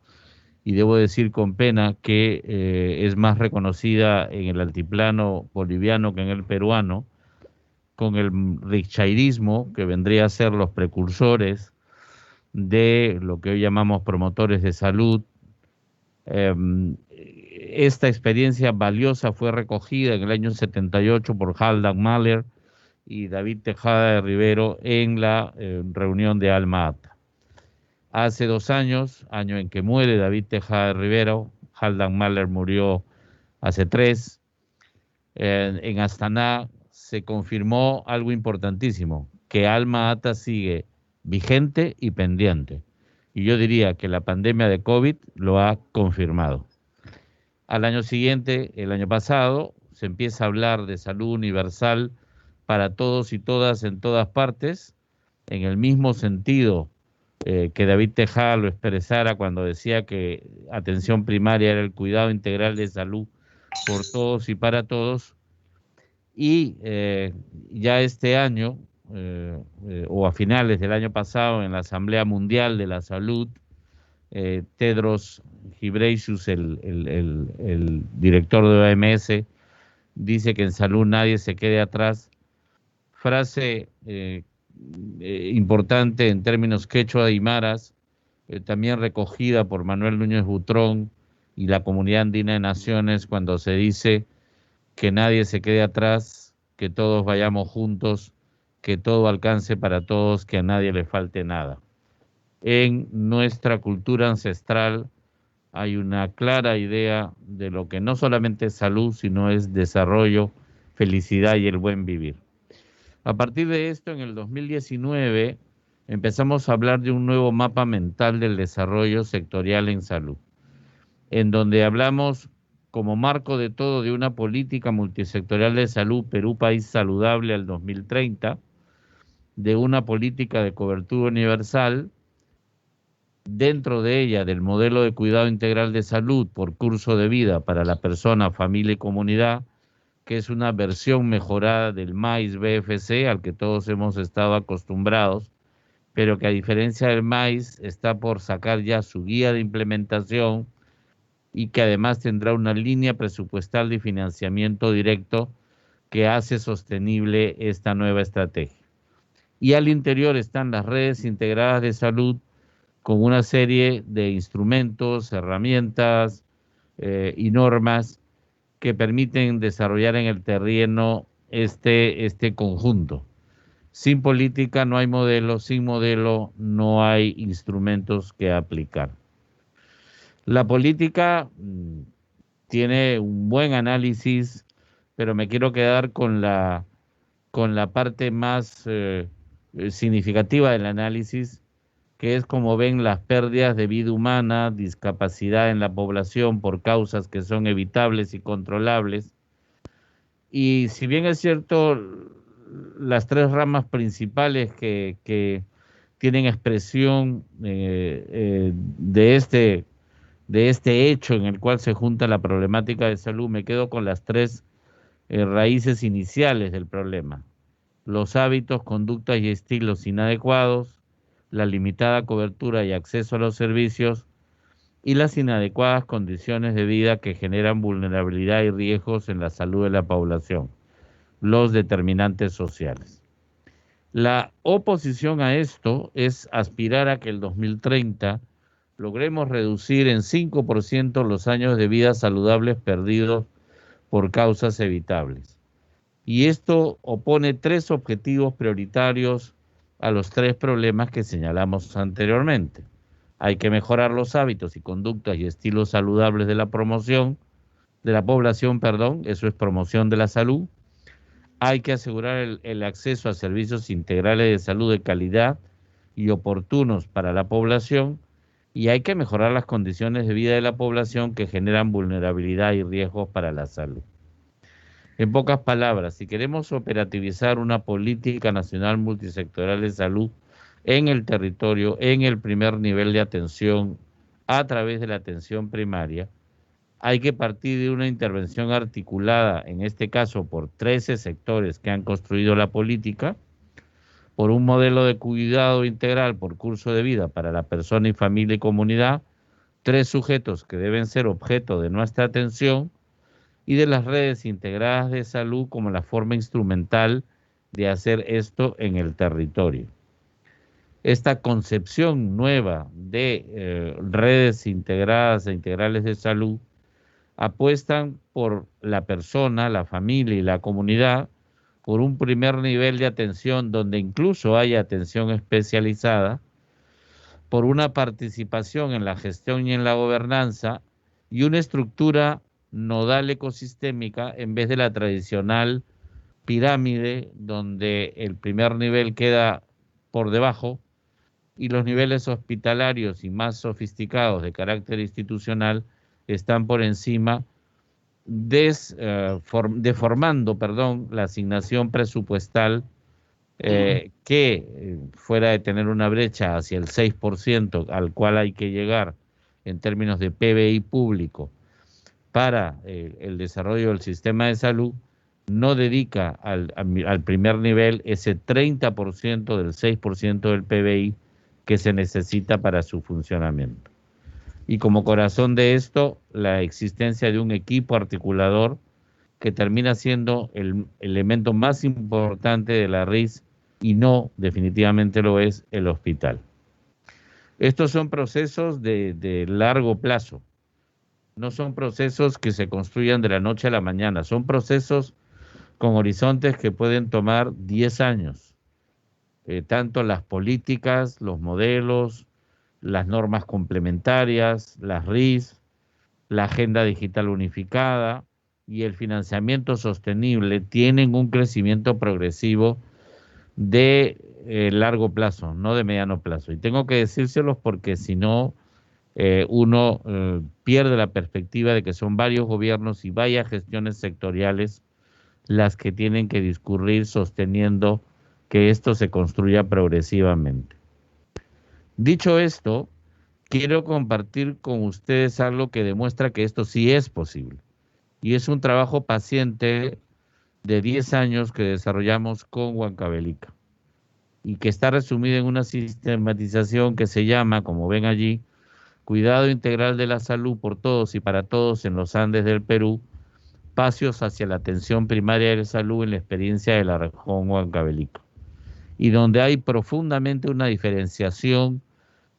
y debo decir con pena que es más reconocida en el altiplano boliviano que en el peruano, con el richairismo, que vendría a ser los precursores de lo que hoy llamamos promotores de salud. Esta experiencia valiosa fue recogida en el año 78 por Haldan Mahler y David Tejada de Rivero en la reunión de Alma Ata. Hace 2 años, año en que muere David Tejada de Rivero, Haldan Mahler murió hace 3, en Astana se confirmó algo importantísimo, que Alma Ata sigue vigente y pendiente. Y yo diría que la pandemia de COVID lo ha confirmado. Al año siguiente, el año pasado, se empieza a hablar de salud universal para todos y todas en todas partes, en el mismo sentido que David Tejada lo expresara cuando decía que atención primaria era el cuidado integral de salud por todos y para todos. Y ya este año, o a finales del año pasado, en la Asamblea Mundial de la Salud, Tedros Ghebreyesus, el director de OMS, dice que en salud nadie se quede atrás. Frase importante en términos quechua aymaras, también recogida por Manuel Núñez Butrón y la Comunidad Andina de Naciones, cuando se dice que nadie se quede atrás, que todos vayamos juntos, que todo alcance para todos, que a nadie le falte nada. En nuestra cultura ancestral hay una clara idea de lo que no solamente es salud, sino es desarrollo, felicidad y el buen vivir. A partir de esto, en el 2019, empezamos a hablar de un nuevo mapa mental del desarrollo sectorial en salud, en donde hablamos como marco de todo de una política multisectorial de salud, Perú País Saludable al 2030, de una política de cobertura universal, dentro de ella del modelo de cuidado integral de salud por curso de vida para la persona, familia y comunidad, que es una versión mejorada del MAIS BFC al que todos hemos estado acostumbrados, pero que a diferencia del MAIS está por sacar ya su guía de implementación y que además tendrá una línea presupuestal de financiamiento directo que hace sostenible esta nueva estrategia. Y al interior están las redes integradas de salud con una serie de instrumentos, herramientas y normas que permiten desarrollar en el terreno este conjunto. Sin política no hay modelo, sin modelo no hay instrumentos que aplicar. La política tiene un buen análisis, pero me quiero quedar con la con la parte más significativa del análisis, que es como ven las pérdidas de vida humana, discapacidad en la población por causas que son evitables y controlables. Y si bien es cierto, las tres ramas principales que tienen expresión de este hecho en el cual se junta la problemática de salud, me quedo con las tres raíces iniciales del problema: los hábitos, conductas y estilos inadecuados, la limitada cobertura y acceso a los servicios y las inadecuadas condiciones de vida que generan vulnerabilidad y riesgos en la salud de la población, los determinantes sociales. La oposición a esto es aspirar a que el 2030 logremos reducir en 5% los años de vida saludables perdidos por causas evitables. Y esto opone tres objetivos prioritarios a los tres problemas que señalamos anteriormente. Hay que mejorar los hábitos y conductas y estilos saludables de la población, eso es promoción de la salud. Hay que asegurar el acceso a servicios integrales de salud de calidad y oportunos para la población, y hay que mejorar las condiciones de vida de la población que generan vulnerabilidad y riesgos para la salud. En pocas palabras, si queremos operativizar una política nacional multisectorial de salud en el territorio, en el primer nivel de atención, a través de la atención primaria, hay que partir de una intervención articulada, en este caso por 13 sectores que han construido la política, por un modelo de cuidado integral por curso de vida para la persona y familia y comunidad, 3 sujetos que deben ser objeto de nuestra atención, y de las redes integradas de salud como la forma instrumental de hacer esto en el territorio. Esta concepción nueva de redes integradas e integrales de salud apuestan por la persona, la familia y la comunidad, por un primer nivel de atención donde incluso haya atención especializada, por una participación en la gestión y en la gobernanza, y una estructura nodal ecosistémica en vez de la tradicional pirámide donde el primer nivel queda por debajo y los niveles hospitalarios y más sofisticados de carácter institucional están por encima, deformando la asignación presupuestal que fuera de tener una brecha hacia el 6% al cual hay que llegar en términos de PBI público para el desarrollo del sistema de salud, no dedica al primer nivel ese 30% del 6% del PBI que se necesita para su funcionamiento. Y como corazón de esto, la existencia de un equipo articulador que termina siendo el elemento más importante de la RIS y no, definitivamente lo es, el hospital. Estos son procesos de largo plazo. No son procesos que se construyan de la noche a la mañana, son procesos con horizontes que pueden tomar 10 años. Tanto las políticas, los modelos, las normas complementarias, las RIS, la Agenda Digital Unificada y el financiamiento sostenible tienen un crecimiento progresivo de largo plazo, no de mediano plazo. Y tengo que decírselos porque si no, uno pierde la perspectiva de que son varios gobiernos y varias gestiones sectoriales las que tienen que discurrir sosteniendo que esto se construya progresivamente. Dicho esto, quiero compartir con ustedes algo que demuestra que esto sí es posible. Y es un trabajo paciente de 10 años que desarrollamos con Huancavelica y que está resumido en una sistematización que se llama, como ven allí, Cuidado Integral de la Salud por Todos y para Todos en los Andes del Perú, Pasos hacia la Atención Primaria de Salud en la experiencia de la región Huancavelica, y donde hay profundamente una diferenciación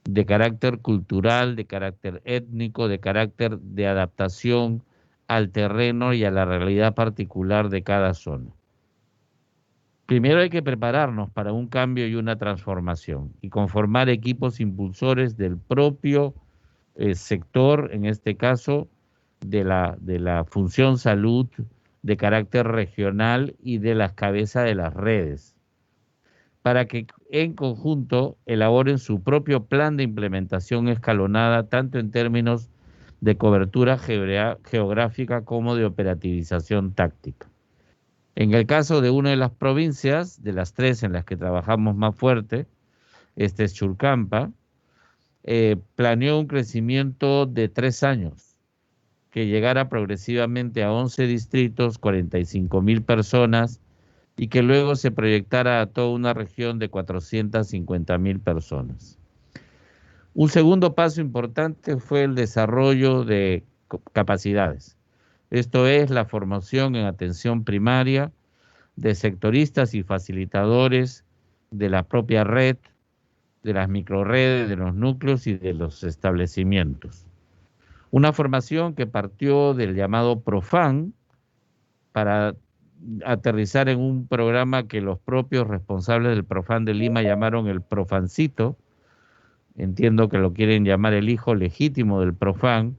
de carácter cultural, de carácter étnico, de carácter de adaptación al terreno y a la realidad particular de cada zona. Primero hay que prepararnos para un cambio y una transformación y conformar equipos impulsores del propio sector, en este caso de la función salud de carácter regional y de las cabezas de las redes, para que en conjunto elaboren su propio plan de implementación escalonada, tanto en términos de cobertura geográfica como de operativización táctica. En el caso de una de las provincias, de las 3 en las que trabajamos más fuerte, este es Churcampa, planeó un crecimiento de 3 años, que llegara progresivamente a 11 distritos, 45.000 personas, y que luego se proyectara a toda una región de 450.000 personas. Un segundo paso importante fue el desarrollo de capacidades. Esto es la formación en atención primaria de sectoristas y facilitadores de la propia red, de las microredes, de los núcleos y de los establecimientos. Una formación que partió del llamado Profan para aterrizar en un programa que los propios responsables del Profan de Lima llamaron el Profancito. Entiendo que lo quieren llamar el hijo legítimo del Profan,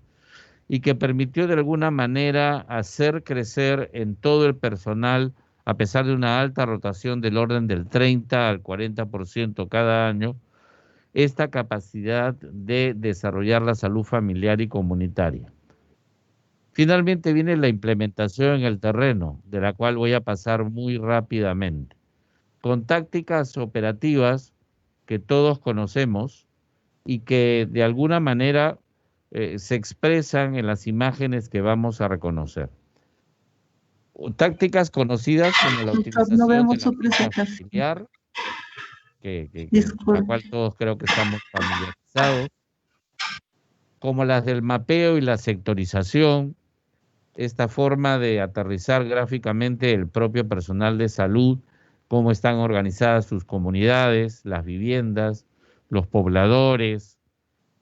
y que permitió de alguna manera hacer crecer en todo el personal, a pesar de una alta rotación del orden del 30 al 40% cada año, esta capacidad de desarrollar la salud familiar y comunitaria. Finalmente viene la implementación en el terreno, de la cual voy a pasar muy rápidamente, con tácticas operativas que todos conocemos y que de alguna manera se expresan en las imágenes que vamos a reconocer. Tácticas conocidas como la utilización no vemos de su la ficha presentación. familiar, con la cual todos creo que estamos familiarizados, como las del mapeo y la sectorización, esta forma de aterrizar gráficamente el propio personal de salud, cómo están organizadas sus comunidades, las viviendas, los pobladores,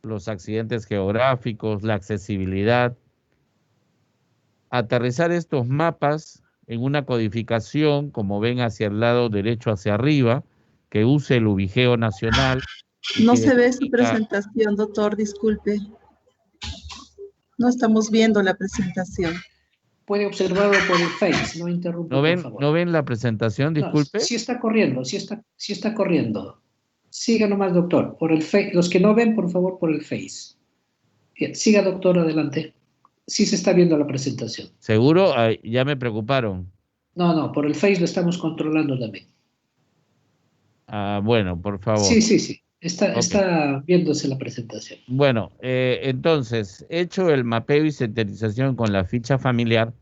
los accidentes geográficos, la accesibilidad. Aterrizar estos mapas en una codificación, como ven hacia el lado derecho hacia arriba, que use el ubigeo nacional. No se ve su presentación, doctor, disculpe. No estamos viendo la presentación. Puede observarlo por el Face, no interrumpa, por favor. ¿No ven la presentación? Disculpe. No, sí está corriendo, sí está corriendo. Siga nomás, doctor, por el Face. Los que no ven, por favor, por el Face. Bien, siga, doctor, adelante. Sí se está viendo la presentación. ¿Seguro? Ya me preocuparon. No, por el Face lo estamos controlando también. Bueno, por favor. Sí. Está viéndose la presentación. Bueno, entonces, hecho el mapeo y sectorización con la ficha familiar,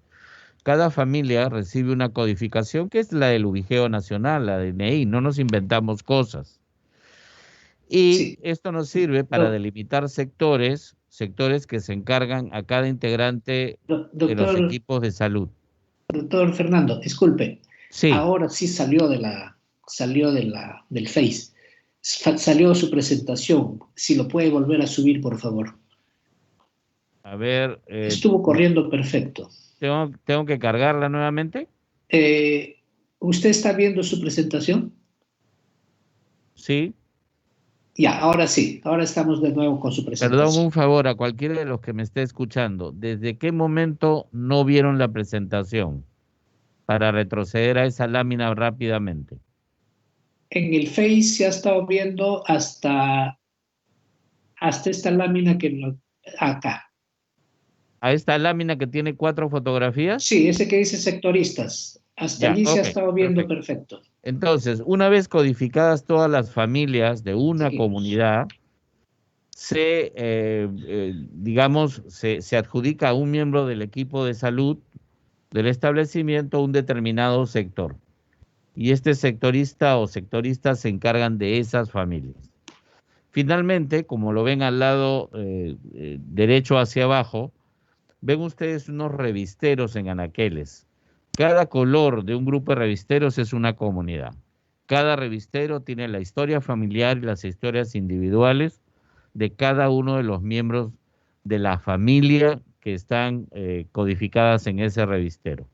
cada familia recibe una codificación que es la del ubigeo nacional, la DNI, no nos inventamos cosas. Y esto nos sirve para delimitar sectores que se encargan a cada integrante de los equipos de salud. Doctor Fernando, disculpe. Sí. Ahora sí salió del Face. Salió su presentación. Si lo puede volver a subir, por favor. A ver. Estuvo corriendo perfecto. ¿Tengo que cargarla nuevamente? ¿Usted está viendo su presentación? Sí. Ya, ahora sí. Ahora estamos de nuevo con su presentación. Perdón, un favor a cualquiera de los que me esté escuchando. ¿Desde qué momento no vieron la presentación? Para retroceder a esa lámina rápidamente. En el Face se ha estado viendo hasta esta lámina acá. ¿A esta lámina que tiene 4 fotografías? Sí, ese que dice sectoristas. Hasta allí se ha estado viendo perfecto. Entonces, una vez codificadas todas las familias de una comunidad, se adjudica a un miembro del equipo de salud del establecimiento un determinado sector. Y este sectorista o sectoristas se encargan de esas familias. Finalmente, como lo ven al lado derecho hacia abajo, ven ustedes unos revisteros en anaqueles. Cada color de un grupo de revisteros es una comunidad. Cada revistero tiene la historia familiar y las historias individuales de cada uno de los miembros de la familia que están codificadas en ese revistero.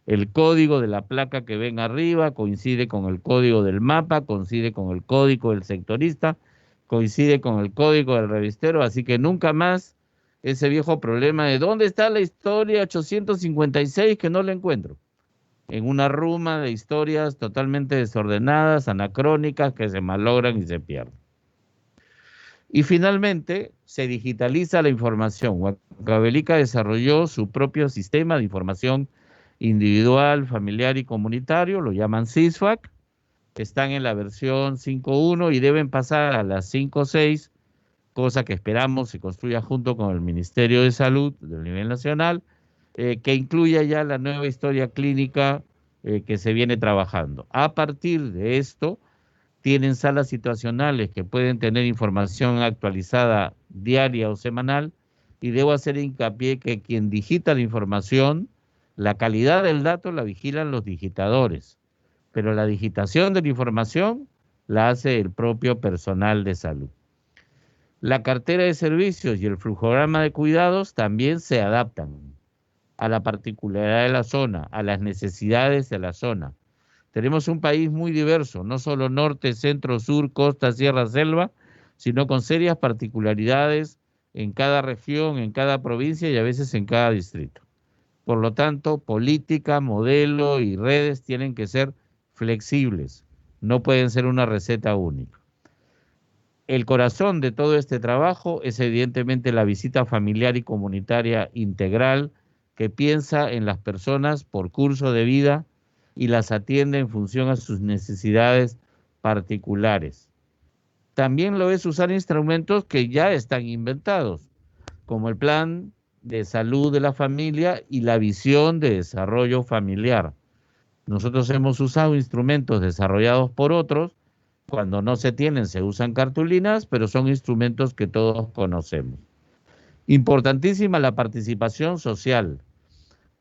El código de la placa que ven arriba coincide con el código del mapa, coincide con el código del sectorista, coincide con el código del revistero, así que nunca más ese viejo problema de ¿dónde está la historia 856 que no la encuentro? En una ruma de historias totalmente desordenadas, anacrónicas, que se malogran y se pierden. Y finalmente, se digitaliza la información. Huancavelica desarrolló su propio sistema de información individual, familiar y comunitario, lo llaman CISFAC, están en la versión 5.1 y deben pasar a la 5.6, cosa que esperamos se construya junto con el Ministerio de Salud del nivel nacional, que incluya ya la nueva historia clínica que se viene trabajando. A partir de esto, tienen salas situacionales que pueden tener información actualizada diaria o semanal, y debo hacer hincapié que quien digita la información, la calidad del dato la vigilan los digitadores, pero la digitación de la información la hace el propio personal de salud. La cartera de servicios y el flujograma de cuidados también se adaptan a la particularidad de la zona, a las necesidades de la zona. Tenemos un país muy diverso, no solo norte, centro, sur, costa, sierra, selva, sino con serias particularidades en cada región, en cada provincia y a veces en cada distrito. Por lo tanto, política, modelo y redes tienen que ser flexibles, no pueden ser una receta única. El corazón de todo este trabajo es evidentemente la visita familiar y comunitaria integral que piensa en las personas por curso de vida y las atiende en función a sus necesidades particulares. También lo es usar instrumentos que ya están inventados, como el plan de salud de la familia y la visión de desarrollo familiar. Nosotros hemos usado instrumentos desarrollados por otros. Cuando no se tienen, se usan cartulinas, pero son instrumentos que todos conocemos. Importantísima la participación social.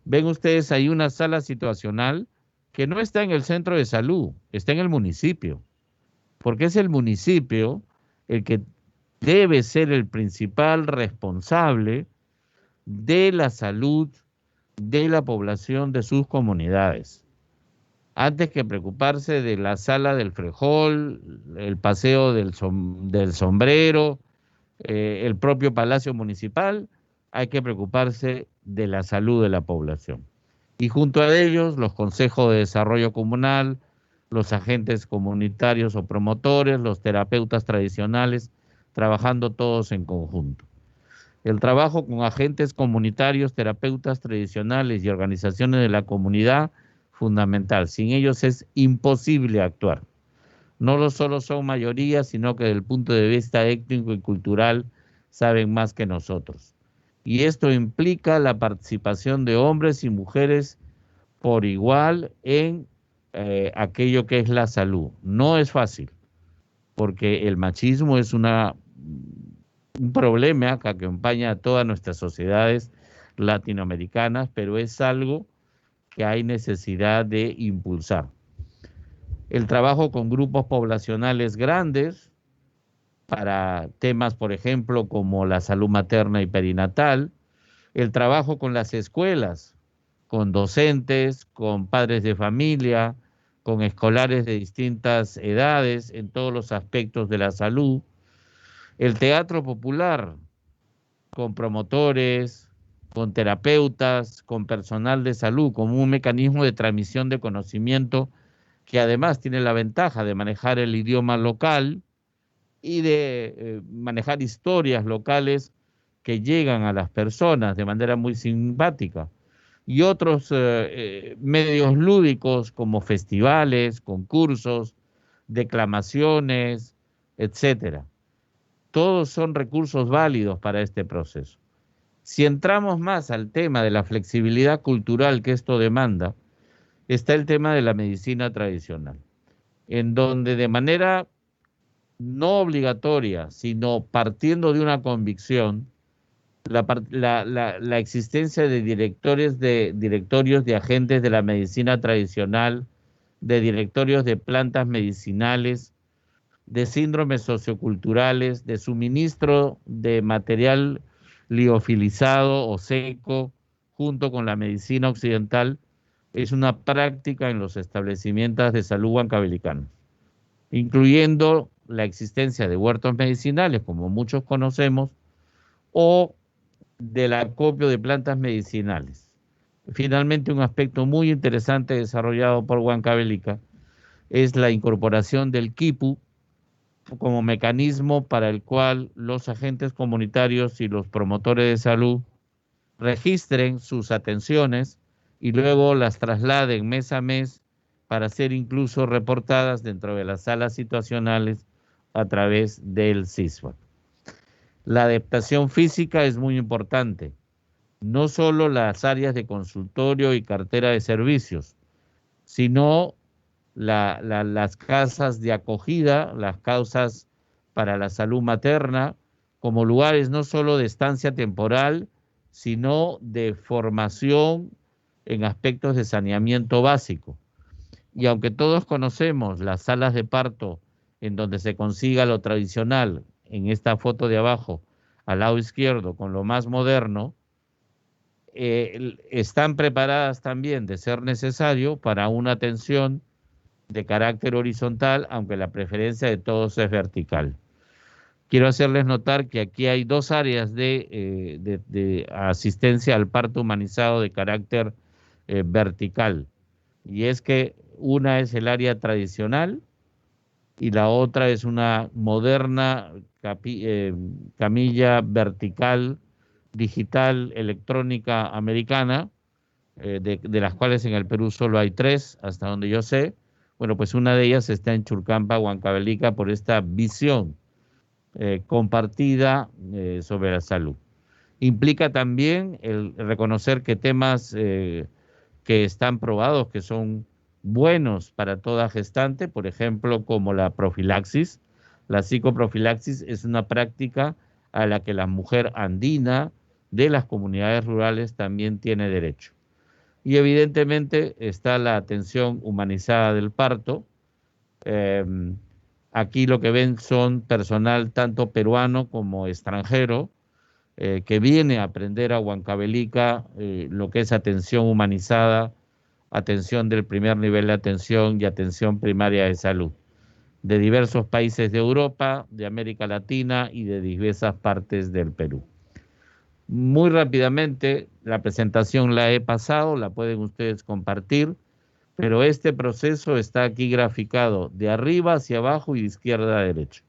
Ven ustedes ahí una sala situacional que no está en el centro de salud, está en el municipio, porque es el municipio el que debe ser el principal responsable de la salud de la población de sus comunidades. Antes que preocuparse de la sala del Frejol, el paseo del sombrero, el propio Palacio Municipal, hay que preocuparse de la salud de la población. Y junto a ellos, los consejos de desarrollo comunal, los agentes comunitarios o promotores, los terapeutas tradicionales, trabajando todos en conjunto. El trabajo con agentes comunitarios, terapeutas tradicionales y organizaciones de la comunidad, fundamental. Sin ellos es imposible actuar. No solo son mayoría, sino que desde el punto de vista étnico y cultural saben más que nosotros. Y esto implica la participación de hombres y mujeres por igual en aquello que es la salud. No es fácil, porque el machismo es un problema que acompaña a todas nuestras sociedades latinoamericanas, pero es algo que hay necesidad de impulsar. El trabajo con grupos poblacionales grandes para temas, por ejemplo, como la salud materna y perinatal, el trabajo con las escuelas, con docentes, con padres de familia, con escolares de distintas edades en todos los aspectos de la salud, el teatro popular, con promotores, con terapeutas, con personal de salud, como un mecanismo de transmisión de conocimiento que además tiene la ventaja de manejar el idioma local y de manejar historias locales que llegan a las personas de manera muy simpática. Y otros medios lúdicos como festivales, concursos, declamaciones, etcétera. Todos son recursos válidos para este proceso. Si entramos más al tema de la flexibilidad cultural que esto demanda, está el tema de la medicina tradicional, en donde de manera no obligatoria, sino partiendo de una convicción, la existencia de directorios de agentes de la medicina tradicional, de directorios de plantas medicinales, de síndromes socioculturales, de suministro de material liofilizado o seco, junto con la medicina occidental, es una práctica en los establecimientos de salud huancavelicanos, incluyendo la existencia de huertos medicinales, como muchos conocemos, o del acopio de plantas medicinales. Finalmente, un aspecto muy interesante desarrollado por Huancavelica es la incorporación del quipu como mecanismo para el cual los agentes comunitarios y los promotores de salud registren sus atenciones y luego las trasladen mes a mes para ser incluso reportadas dentro de las salas situacionales a través del CISFAC. La adaptación física es muy importante. No solo las áreas de consultorio y cartera de servicios, sino las casas de acogida, las casas para la salud materna, como lugares no solo de estancia temporal, sino de formación en aspectos de saneamiento básico. Y aunque todos conocemos las salas de parto en donde se consiga lo tradicional, en esta foto de abajo, al lado izquierdo, con lo más moderno, están preparadas también, de ser necesario, para una atención de carácter horizontal, aunque la preferencia de todos es vertical. Quiero hacerles notar que aquí hay dos áreas de asistencia al parto humanizado de carácter vertical, y es que una es el área tradicional y la otra es una moderna camilla vertical, digital, electrónica americana, de las cuales en el Perú solo hay 3, hasta donde yo sé. Bueno, pues una de ellas está en Churcampa, Huancavelica, por esta visión compartida sobre la salud. Implica también el reconocer que temas que están probados, que son buenos para toda gestante, por ejemplo, como la profilaxis. La psicoprofilaxis es una práctica a la que la mujer andina de las comunidades rurales también tiene derecho. Y evidentemente está la atención humanizada del parto. Aquí lo que ven son personal tanto peruano como extranjero que viene a aprender a Huancavelica lo que es atención humanizada, atención del primer nivel de atención y atención primaria de salud, de diversos países de Europa, de América Latina y de diversas partes del Perú. Muy rápidamente, la presentación la he pasado, la pueden ustedes compartir, pero este proceso está aquí graficado de arriba hacia abajo y de izquierda a derecha.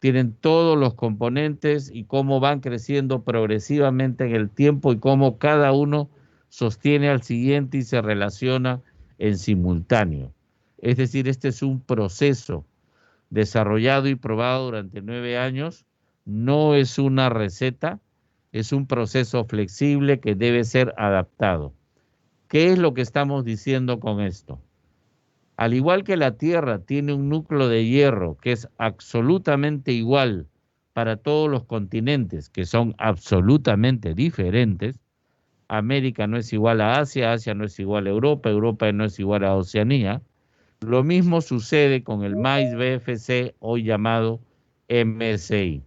Tienen todos los componentes y cómo van creciendo progresivamente en el tiempo y cómo cada uno sostiene al siguiente y se relaciona en simultáneo. Es decir, este es un proceso desarrollado y probado durante 9 años, no es una receta, es un proceso flexible que debe ser adaptado. ¿Qué es lo que estamos diciendo con esto? Al igual que la Tierra tiene un núcleo de hierro que es absolutamente igual para todos los continentes, que son absolutamente diferentes, América no es igual a Asia, Asia no es igual a Europa, Europa no es igual a Oceanía. Lo mismo sucede con el MAIS BFC, hoy llamado MSI.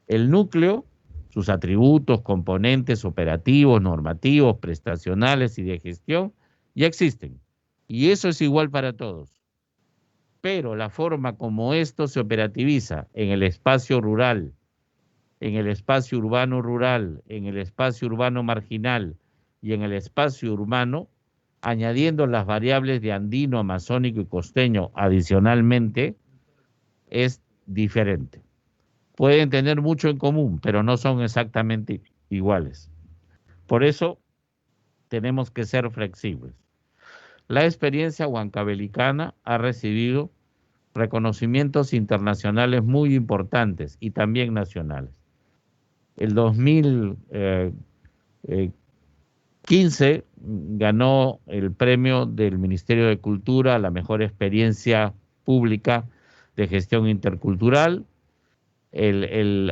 El núcleo, sus atributos, componentes operativos, normativos, prestacionales y de gestión, ya existen. Y eso es igual para todos. Pero la forma como esto se operativiza en el espacio rural, en el espacio urbano rural, en el espacio urbano marginal y en el espacio urbano, añadiendo las variables de andino, amazónico y costeño adicionalmente, es diferente. Pueden tener mucho en común, pero no son exactamente iguales. Por eso tenemos que ser flexibles. La experiencia huancavelicana ha recibido reconocimientos internacionales muy importantes y también nacionales. El 2015 ganó el premio del Ministerio de Cultura a la mejor experiencia pública de gestión intercultural.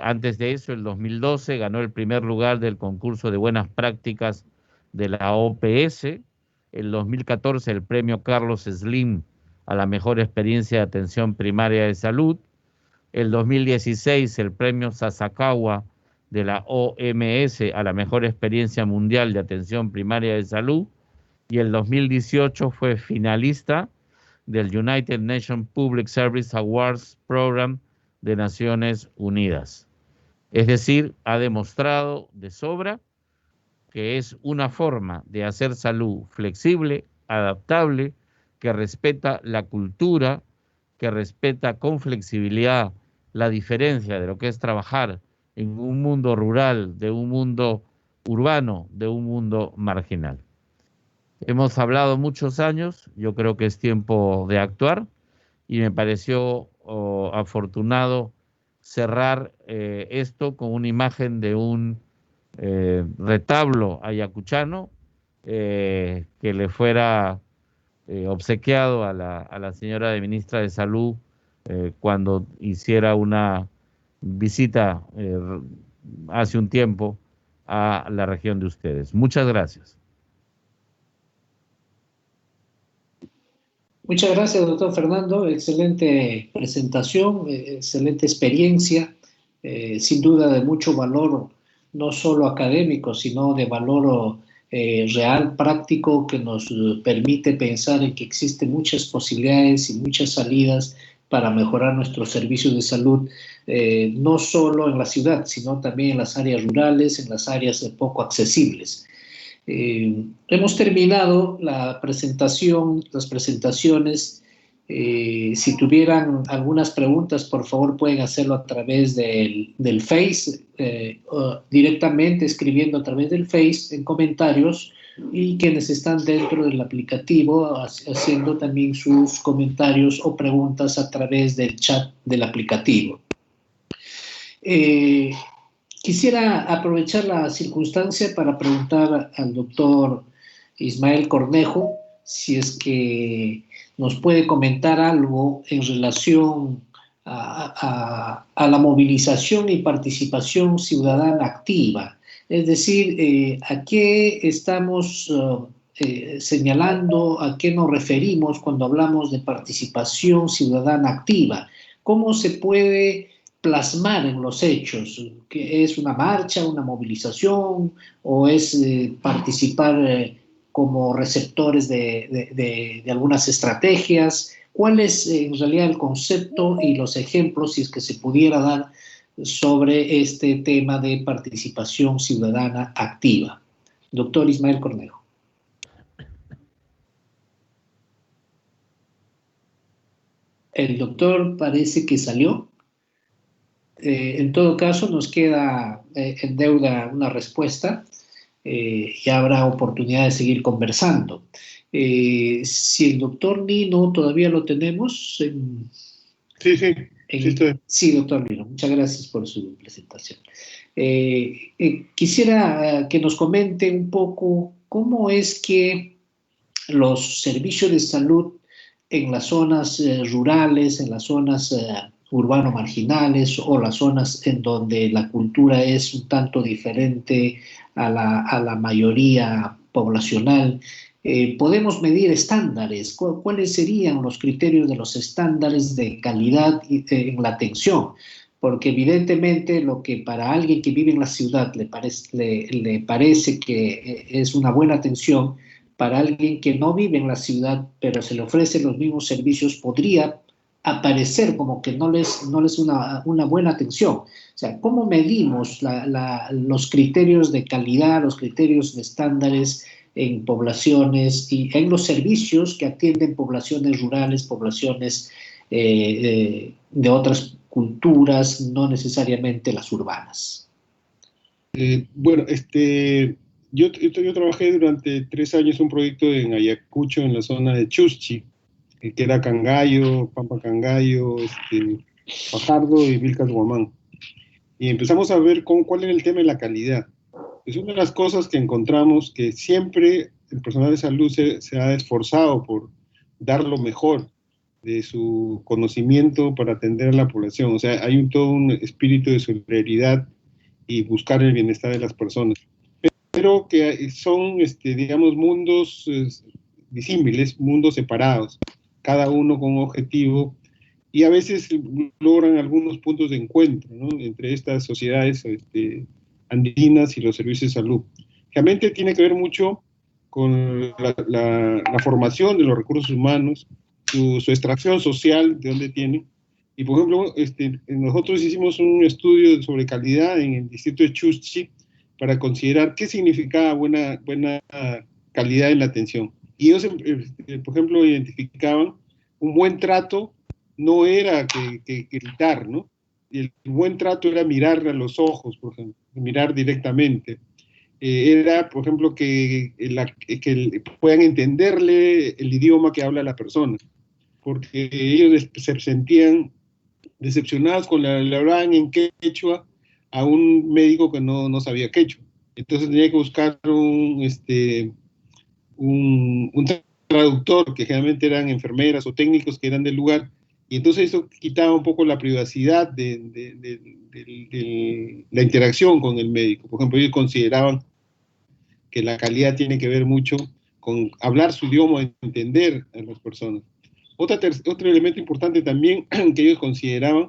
Antes de eso, el 2012, ganó el primer lugar del concurso de buenas prácticas de la OPS. El 2014, el premio Carlos Slim a la mejor experiencia de atención primaria de salud. El 2016, el premio Sasakawa de la OMS a la mejor experiencia mundial de atención primaria de salud. Y el 2018 fue finalista del United Nations Public Service Awards Program de Naciones Unidas. Es decir, ha demostrado de sobra que es una forma de hacer salud flexible, adaptable, que respeta la cultura, que respeta con flexibilidad la diferencia de lo que es trabajar en un mundo rural, de un mundo urbano, de un mundo marginal. Hemos hablado muchos años, yo creo que es tiempo de actuar y me pareció afortunado cerrar esto con una imagen de un retablo ayacuchano que le fuera obsequiado a la señora de ministra de Salud cuando hiciera una visita hace un tiempo a la región de ustedes. Muchas gracias. Muchas gracias, doctor Fernando. Excelente presentación, excelente experiencia, sin duda de mucho valor, no solo académico, sino de valor real, práctico, que nos permite pensar en que existen muchas posibilidades y muchas salidas para mejorar nuestros servicios de salud, no solo en la ciudad, sino también en las áreas rurales, en las áreas poco accesibles. Hemos terminado la presentación, las presentaciones. Si tuvieran algunas preguntas, por favor pueden hacerlo a través del Face, directamente escribiendo a través del Face en comentarios, y quienes están dentro del aplicativo haciendo también sus comentarios o preguntas a través del chat del aplicativo. Quisiera aprovechar la circunstancia para preguntar al doctor Ismael Cornejo si es que nos puede comentar algo en relación a la movilización y participación ciudadana activa. Es decir, ¿a qué estamos señalando, a qué nos referimos cuando hablamos de participación ciudadana activa? ¿Cómo se puede plasmar en los hechos? ¿Que es una marcha, una movilización, o es participar como receptores de algunas estrategias? ¿Cuál es en realidad el concepto y los ejemplos, si es que se pudiera dar, sobre este tema de participación ciudadana activa? Doctor Ismael Cornejo. El doctor parece que salió. En todo caso, nos queda en deuda una respuesta y habrá oportunidad de seguir conversando. Si el doctor Nino todavía lo tenemos. Sí, doctor Nino, muchas gracias por su presentación. Quisiera que nos comente un poco cómo es que los servicios de salud en las zonas rurales, en las zonas urbano-marginales, o las zonas en donde la cultura es un tanto diferente a la mayoría poblacional, podemos medir estándares. ¿Cuáles serían los criterios de los estándares de calidad en la atención? Porque evidentemente lo que para alguien que vive en la ciudad le parece que es una buena atención, para alguien que no vive en la ciudad pero se le ofrecen los mismos servicios, podría aparecer como que no les una buena atención. O sea, ¿cómo medimos los criterios de calidad, los criterios de estándares en poblaciones y en los servicios que atienden poblaciones rurales, poblaciones de otras culturas, no necesariamente las urbanas? Bueno, yo trabajé durante 3 años un proyecto en Ayacucho, en la zona de Chuschi, que era Cangallo, Pampa Cangallo, Fajardo y Vilcas Guamán. Y empezamos a ver cuál era el tema de la calidad. Es una de las cosas que encontramos, que siempre el personal de salud se ha esforzado por dar lo mejor de su conocimiento para atender a la población. O sea, hay todo un espíritu de solidaridad y buscar el bienestar de las personas. Pero que son, digamos, mundos disímiles, mundos separados, cada uno con un objetivo, y a veces logran algunos puntos de encuentro, ¿no?, entre estas sociedades andinas y los servicios de salud. Realmente tiene que ver mucho con la formación de los recursos humanos, su extracción social, de dónde tienen, Y por ejemplo, nosotros hicimos un estudio sobre calidad en el distrito de Chuschi para considerar qué significaba buena calidad en la atención. Y ellos, por ejemplo, identificaban un buen trato no era que gritar, ¿no? Y el buen trato era mirar a los ojos, por ejemplo, mirar directamente. Era, por ejemplo, que puedan entenderle el idioma que habla la persona, porque ellos se sentían decepcionados con le hablaban en quechua a un médico que no sabía quechua. Entonces tenía que buscar un traductor, que generalmente eran enfermeras o técnicos que eran del lugar, y entonces eso quitaba un poco la privacidad de la interacción con el médico. Por ejemplo, ellos consideraban que la calidad tiene que ver mucho con hablar su idioma, entender a las personas. Otro elemento importante también que ellos consideraban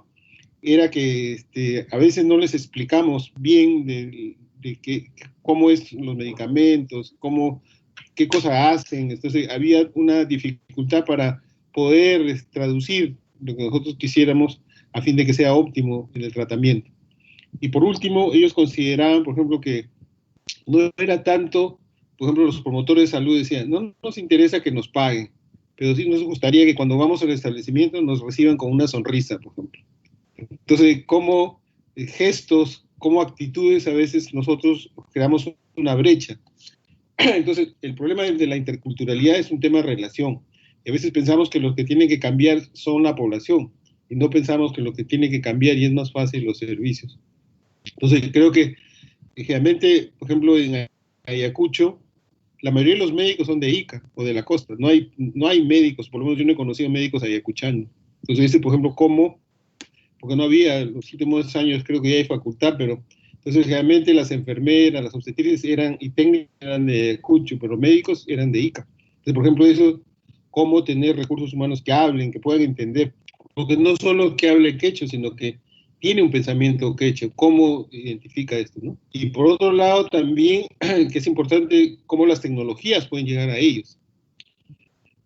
era que a veces no les explicamos bien cómo es los medicamentos, qué cosas hacen. Entonces había una dificultad para poder traducir lo que nosotros quisiéramos a fin de que sea óptimo en el tratamiento. Y por último, ellos consideraban, por ejemplo, que no era tanto, por ejemplo, los promotores de salud decían, no nos interesa que nos paguen, pero sí nos gustaría que cuando vamos al establecimiento nos reciban con una sonrisa, por ejemplo. Entonces, como gestos, como actitudes, a veces nosotros creamos una brecha. Entonces, el problema de la interculturalidad es un tema de relación. Y a veces pensamos que los que tienen que cambiar son la población, y no pensamos que lo que tiene que cambiar, y es más fácil, los servicios. Entonces, creo que, generalmente, por ejemplo, en Ayacucho, la mayoría de los médicos son de Ica o de la costa. No hay médicos, por lo menos yo no he conocido médicos ayacuchanos. Entonces, por ejemplo, ¿cómo? Porque no había, los últimos años creo que ya hay facultad, pero entonces realmente las enfermeras, las obstetrizas y técnicas eran de Ayacucho, pero médicos eran de Ica. Entonces, por ejemplo, eso, cómo tener recursos humanos que hablen, que puedan entender, porque no solo que hable quechua, sino que tiene un pensamiento quechua, cómo identifica esto, ¿no? Y por otro lado también, que es importante, cómo las tecnologías pueden llegar a ellos.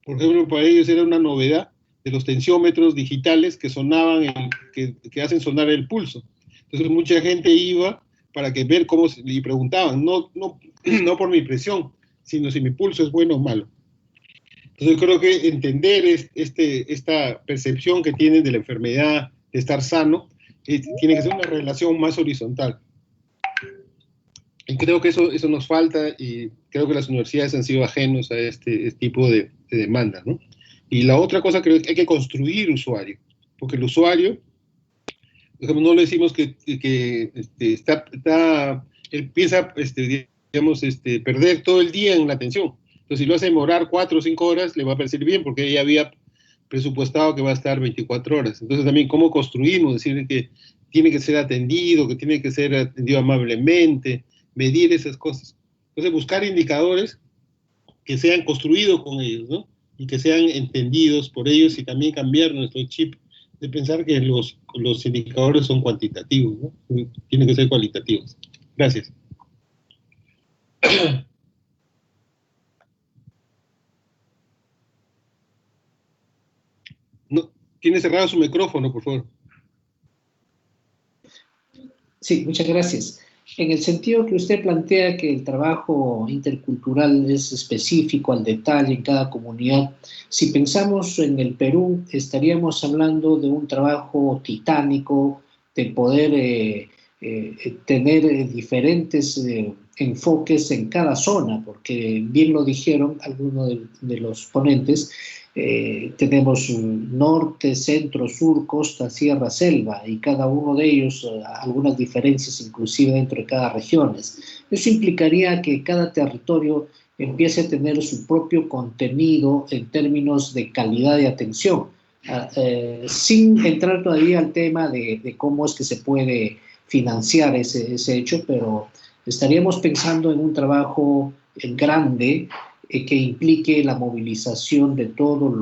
Por ejemplo, para ellos era una novedad de los tensiómetros digitales que sonaban, que hacen sonar el pulso. Entonces mucha gente iba para ver cómo, y preguntaban, no por mi presión, sino si mi pulso es bueno o malo. Entonces creo que entender esta percepción que tienen de la enfermedad, de estar sano, tiene que ser una relación más horizontal. Y creo que eso nos falta, y creo que las universidades han sido ajenos a este tipo de demandas, ¿no? Y la otra cosa, creo que hay que construir usuario, porque el usuario, por ejemplo, no le decimos que él empieza, perder todo el día en la atención. Entonces, si lo hace demorar 4 o 5 horas, le va a parecer bien, porque ya había presupuestado que va a estar 24 horas. Entonces, también, ¿cómo construimos? Decir que tiene que ser atendido, que tiene que ser atendido amablemente, medir esas cosas. Entonces, buscar indicadores que sean construidos con ellos, ¿no? Y que sean entendidos por ellos, y también cambiar nuestro chip de pensar que los indicadores son cuantitativos, ¿no? Tienen que ser cualitativos. Gracias. No, tiene cerrado su micrófono, por favor. Sí, muchas gracias. En el sentido que usted plantea que el trabajo intercultural es específico, al detalle en cada comunidad, si pensamos en el Perú, estaríamos hablando de un trabajo titánico, de poder tener diferentes enfoques en cada zona, porque bien lo dijeron algunos de los ponentes, tenemos norte, centro, sur, costa, sierra, selva, y cada uno de ellos algunas diferencias inclusive dentro de cada región. Eso implicaría que cada territorio empiece a tener su propio contenido en términos de calidad de atención, sin entrar todavía al tema de cómo es que se puede financiar ese hecho, pero estaríamos pensando en un trabajo grande que implique la movilización de todos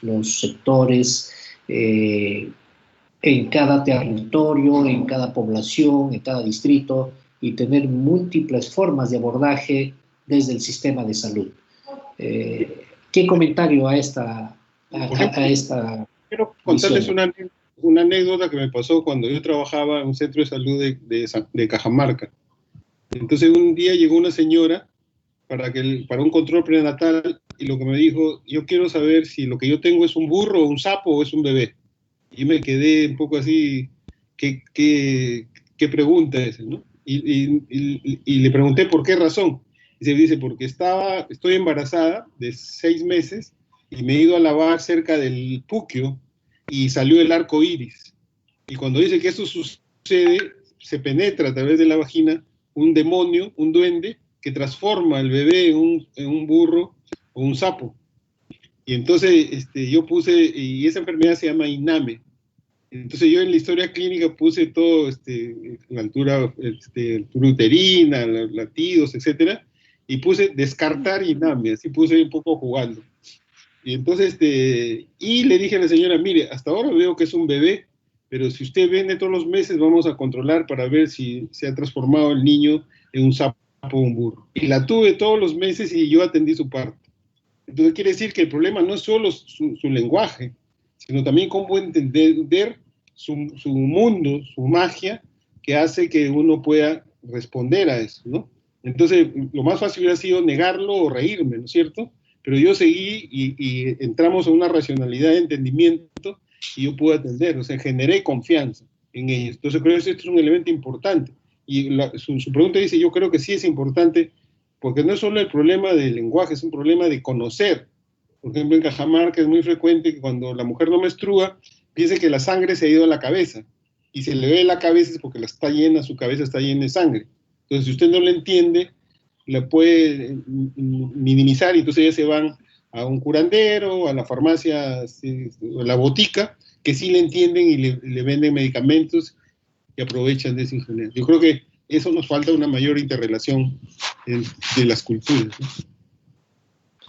los sectores en cada territorio, en cada población, en cada distrito, y tener múltiples formas de abordaje desde el sistema de salud. ¿Qué comentario a esta quiero contarles una anécdota que me pasó cuando yo trabajaba en un centro de salud de Cajamarca. Entonces un día llegó una señora para un control prenatal y lo que me dijo, yo quiero saber si lo que yo tengo es un burro, un sapo o es un bebé. Y me quedé un poco así, ¿qué pregunta es, ¿no? Y le pregunté por qué razón. Y se dice, porque estoy embarazada de 6 meses y me he ido a lavar cerca del Puquio y salió el arco iris. Y cuando dice que eso sucede, se penetra a través de la vagina un demonio, un duende, que transforma al bebé en un burro o un sapo. Y entonces yo puse, y esa enfermedad se llama INAME. Entonces yo en la historia clínica puse todo, la altura uterina, latidos, etcétera, y puse descartar INAME, así puse un poco jugando. Y entonces, y le dije a la señora, mire, hasta ahora veo que es un bebé, pero si usted viene todos los meses, vamos a controlar para ver si se ha transformado el niño en un sapo o un burro. Y la tuve todos los meses y yo atendí su parto. Entonces quiere decir que el problema no es solo su lenguaje, sino también cómo entender su mundo, su magia, que hace que uno pueda responder a eso, ¿no? Entonces, lo más fácil hubiera sido negarlo o reírme, ¿no es cierto? Pero yo seguí y entramos a una racionalidad de entendimiento y yo pude atender, o sea, generé confianza en ellos. Entonces, creo que esto es un elemento importante. Y su pregunta dice, yo creo que sí es importante, porque no es solo el problema del lenguaje, es un problema de conocer. Por ejemplo, en Cajamarca es muy frecuente que cuando la mujer no menstrua, piense que la sangre se ha ido a la cabeza, y se le ve la cabeza es porque su cabeza está llena de sangre. Entonces, si usted no la entiende, la puede minimizar, y entonces ya se van a un curandero, a la farmacia, a la botica, que sí le entienden y le venden medicamentos y aprovechan de esa ingeniería. Yo creo que eso nos falta una mayor interrelación de las culturas, ¿no?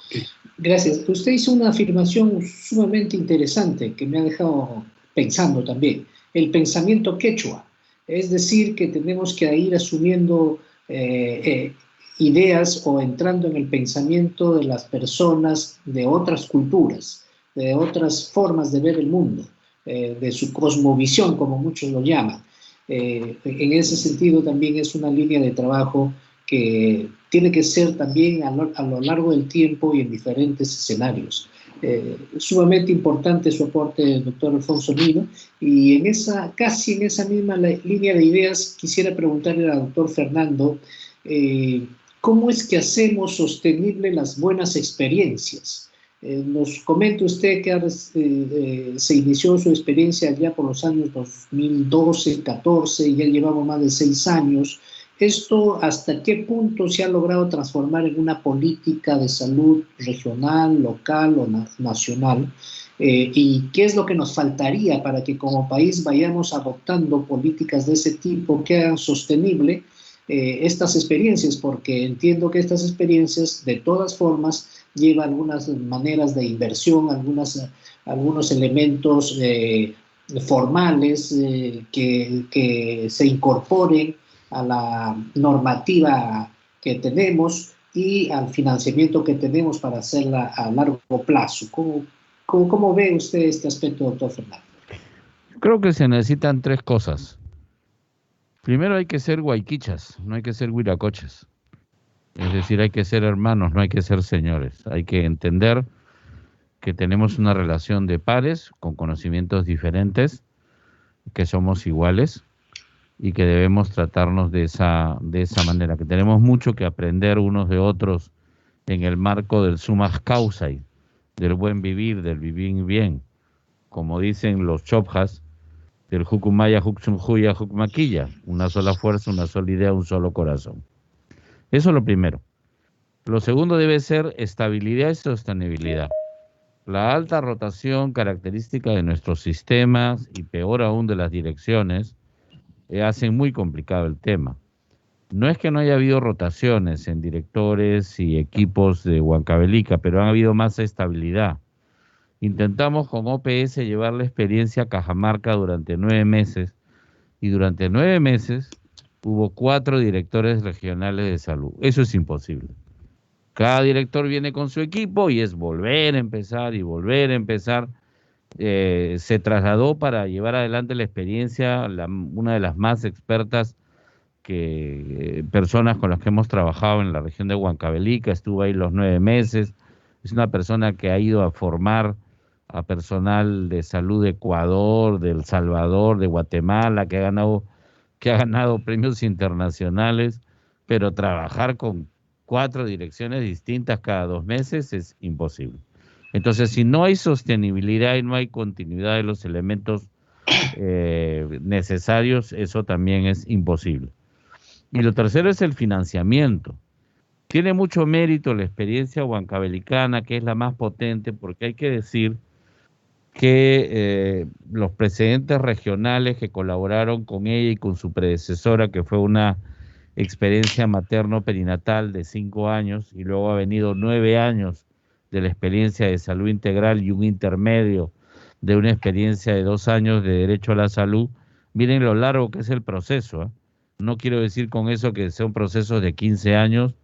Okay. Gracias. Usted hizo una afirmación sumamente interesante que me ha dejado pensando también. El pensamiento quechua. Es decir, que tenemos que ir asumiendo ideas o entrando en el pensamiento de las personas de otras culturas, de otras formas de ver el mundo, de su cosmovisión, como muchos lo llaman. En ese sentido también es una línea de trabajo que tiene que ser también a lo largo del tiempo y en diferentes escenarios. Sumamente importante su aporte, doctor Alfonso Nino, y casi en esa misma línea de ideas quisiera preguntarle al doctor Fernando, ¿cómo es que hacemos sostenible las buenas experiencias? Nos comenta usted que se inició su experiencia ya por los años 2012, 14, y ya llevamos más de 6 años. ¿Esto hasta qué punto se ha logrado transformar en una política de salud regional, local o nacional? ¿Y qué es lo que nos faltaría para que como país vayamos adoptando políticas de ese tipo que hagan sostenible estas experiencias? Porque entiendo que estas experiencias de todas formas llevan algunas maneras de inversión, algunos elementos formales que se incorporen a la normativa que tenemos y al financiamiento que tenemos para hacerla a largo plazo. ¿Cómo ve usted este aspecto, doctor Fernando? Creo que se necesitan 3 cosas. Primero hay que ser guayquichas, no hay que ser huiracoches. Es decir, hay que ser hermanos, no hay que ser señores. Hay que entender que tenemos una relación de pares con conocimientos diferentes, que somos iguales y que debemos tratarnos de esa manera, que tenemos mucho que aprender unos de otros en el marco del sumas causae, del buen vivir, del vivir bien, como dicen los chopjas, del Jukumaya, Juksumjuya, Jukmaquilla, una sola fuerza, una sola idea, un solo corazón. Eso es lo primero. Lo segundo debe ser estabilidad y sostenibilidad. La alta rotación característica de nuestros sistemas y peor aún de las direcciones hacen muy complicado el tema. No es que no haya habido rotaciones en directores y equipos de Huancavelica, pero han habido más estabilidad. Intentamos con OPS llevar la experiencia a Cajamarca durante 9 meses y durante 9 meses hubo 4 directores regionales de salud. Eso es imposible. Cada director viene con su equipo y es volver a empezar y volver a empezar. se trasladó para llevar adelante la experiencia, una de las más expertas personas con las que hemos trabajado en la región de Huancavelica, estuvo ahí los 9 meses, es una persona que ha ido a formar a personal de salud de Ecuador, de El Salvador, de Guatemala, que ha ganado premios internacionales, pero trabajar con 4 direcciones distintas cada 2 meses es imposible. Entonces, si no hay sostenibilidad y no hay continuidad de los elementos necesarios, eso también es imposible. Y lo tercero es el financiamiento. Tiene mucho mérito la experiencia huancabelicana, que es la más potente, porque hay que decir que los presidentes regionales que colaboraron con ella y con su predecesora, que fue una experiencia materno-perinatal de 5 años, y luego ha venido 9 años de la experiencia de salud integral y un intermedio de una experiencia de 2 años de derecho a la salud. Miren lo largo que es el proceso, ¿eh? No quiero decir con eso que sea un proceso de 15 años,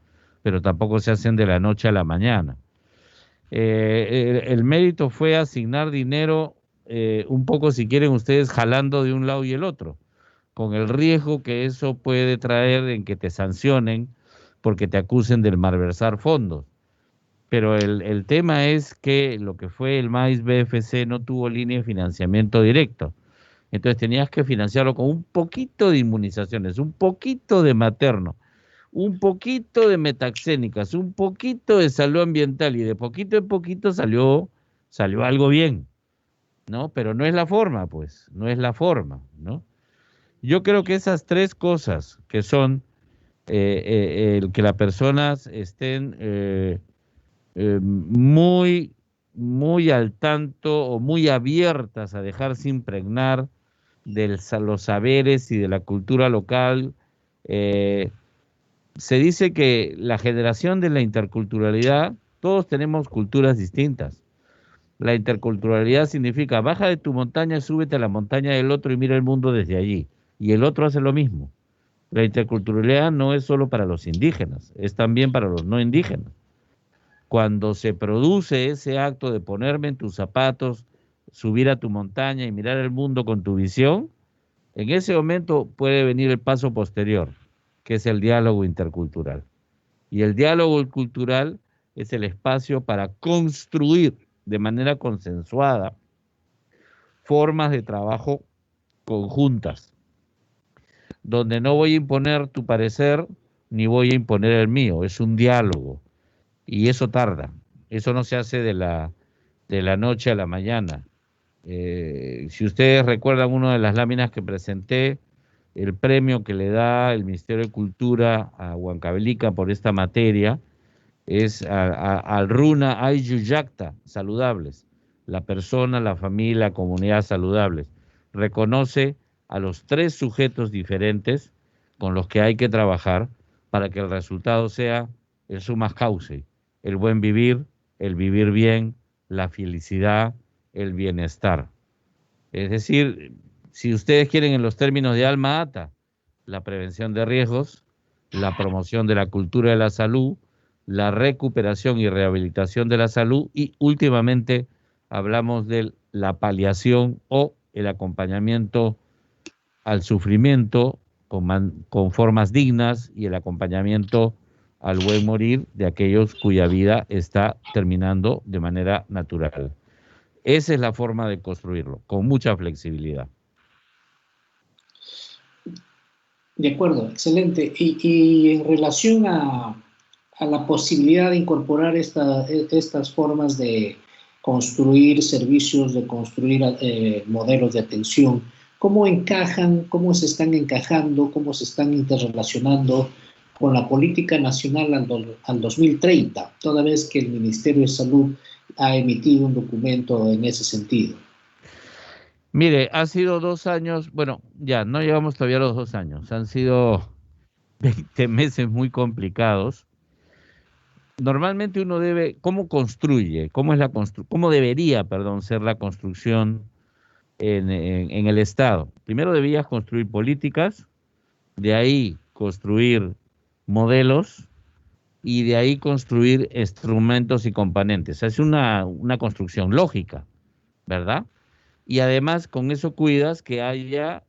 pero tampoco se hacen de la noche a la mañana. El mérito fue asignar dinero, un poco, si quieren ustedes, jalando de un lado y el otro, con el riesgo que eso puede traer en que te sancionen porque te acusen del malversar fondos. Pero el tema es que lo que fue el MAIS BFC no tuvo línea de financiamiento directo. Entonces tenías que financiarlo con un poquito de inmunizaciones, un poquito de materno, un poquito de metaxénicas, un poquito de salud ambiental, y de poquito en poquito salió algo bien, ¿no? Pero no es la forma, pues, no es la forma, ¿no? Yo creo que esas 3 cosas, que son el que las personas estén muy al tanto o muy abiertas a dejarse impregnar de los saberes y de la cultura local. Se dice que la generación de la interculturalidad, todos tenemos culturas distintas. La interculturalidad significa baja de tu montaña, súbete a la montaña del otro y mira el mundo desde allí. Y el otro hace lo mismo. La interculturalidad no es solo para los indígenas, es también para los no indígenas. Cuando se produce ese acto de ponerme en tus zapatos, subir a tu montaña y mirar el mundo con tu visión, en ese momento puede venir el paso posterior, que es el diálogo intercultural. Y el diálogo cultural es el espacio para construir de manera consensuada formas de trabajo conjuntas, donde no voy a imponer tu parecer ni voy a imponer el mío, es un diálogo. Y eso tarda, eso no se hace de la noche a la mañana. Si ustedes recuerdan una de las láminas que presenté, el premio que le da el Ministerio de Cultura a Huancavelica por esta materia es al Runa Ayuyacta, saludables, la persona, la familia, la comunidad saludables. Reconoce a los 3 sujetos diferentes con los que hay que trabajar para que el resultado sea el summa causa, el buen vivir, el vivir bien, la felicidad, el bienestar. Es decir, si ustedes quieren en los términos de Alma Ata, la prevención de riesgos, la promoción de la cultura de la salud, la recuperación y rehabilitación de la salud, y últimamente hablamos de la paliación o el acompañamiento al sufrimiento con formas dignas y el acompañamiento al buen morir de aquellos cuya vida está terminando de manera natural. Esa es la forma de construirlo, con mucha flexibilidad. De acuerdo, excelente. Y en relación a la posibilidad de incorporar estas formas de construir servicios, de construir modelos de atención, ¿cómo encajan, cómo se están encajando, cómo se están interrelacionando con la política nacional al 2030, toda vez que el Ministerio de Salud ha emitido un documento en ese sentido? Mire, ha sido 2 años, bueno, ya no llegamos todavía a los 2 años, han sido 20 meses muy complicados. Normalmente uno debe, ¿cómo construye? ¿Cómo debería ser la construcción en el Estado? Primero debías construir políticas, de ahí construir modelos y de ahí construir instrumentos y componentes. Es una construcción lógica, ¿verdad? y además con eso cuidas que haya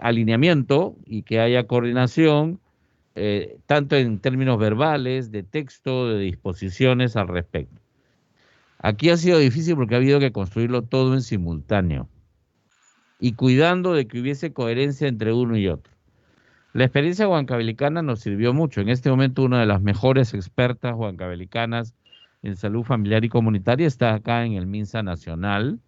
alineamiento y que haya coordinación, tanto en términos verbales, de texto, de disposiciones al respecto. Aquí ha sido difícil porque ha habido que construirlo todo en simultáneo y cuidando de que hubiese coherencia entre uno y otro. La experiencia huancavelicana nos sirvió mucho. En este momento una de las mejores expertas huancavelicanas en salud familiar y comunitaria está acá en el MINSA Nacional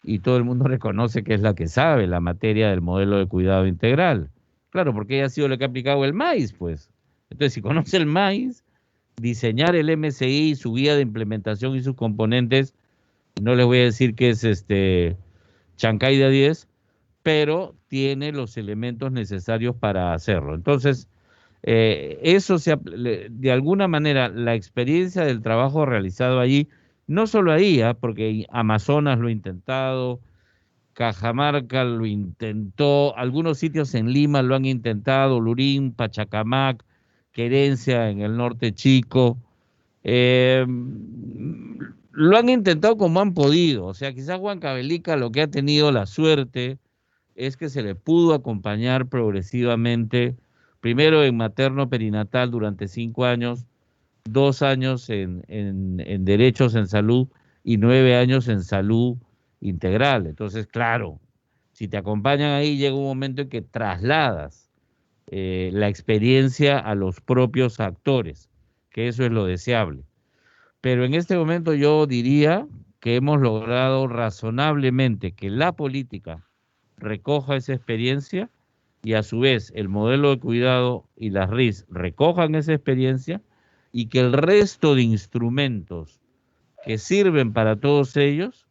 y todo el mundo reconoce que es la que sabe la materia del modelo de cuidado integral. Claro, porque ella ha sido la que ha aplicado el MAIS, pues. Entonces, si conoce el MAIS, diseñar el MCI, su guía de implementación y sus componentes, no les voy a decir que es Chancay de 10, pero tiene los elementos necesarios para hacerlo. Entonces, eso de alguna manera, la experiencia del trabajo realizado allí, no solo ahí, porque Amazonas lo ha intentado, Cajamarca lo intentó, algunos sitios en Lima lo han intentado, Lurín, Pachacamac, Querencia en el norte chico, lo han intentado como han podido. O sea, quizás Huancavelica lo que ha tenido la suerte es que se le pudo acompañar progresivamente, primero en materno perinatal durante 5 años, 2 años en derechos en salud y 9 años en salud integral. Entonces, claro, si te acompañan ahí, llega un momento en que trasladas la experiencia a los propios actores, que eso es lo deseable. Pero en este momento yo diría que hemos logrado razonablemente que la política recoja esa experiencia y a su vez el modelo de cuidado y las RIS recojan esa experiencia y que el resto de instrumentos que sirven para todos ellos,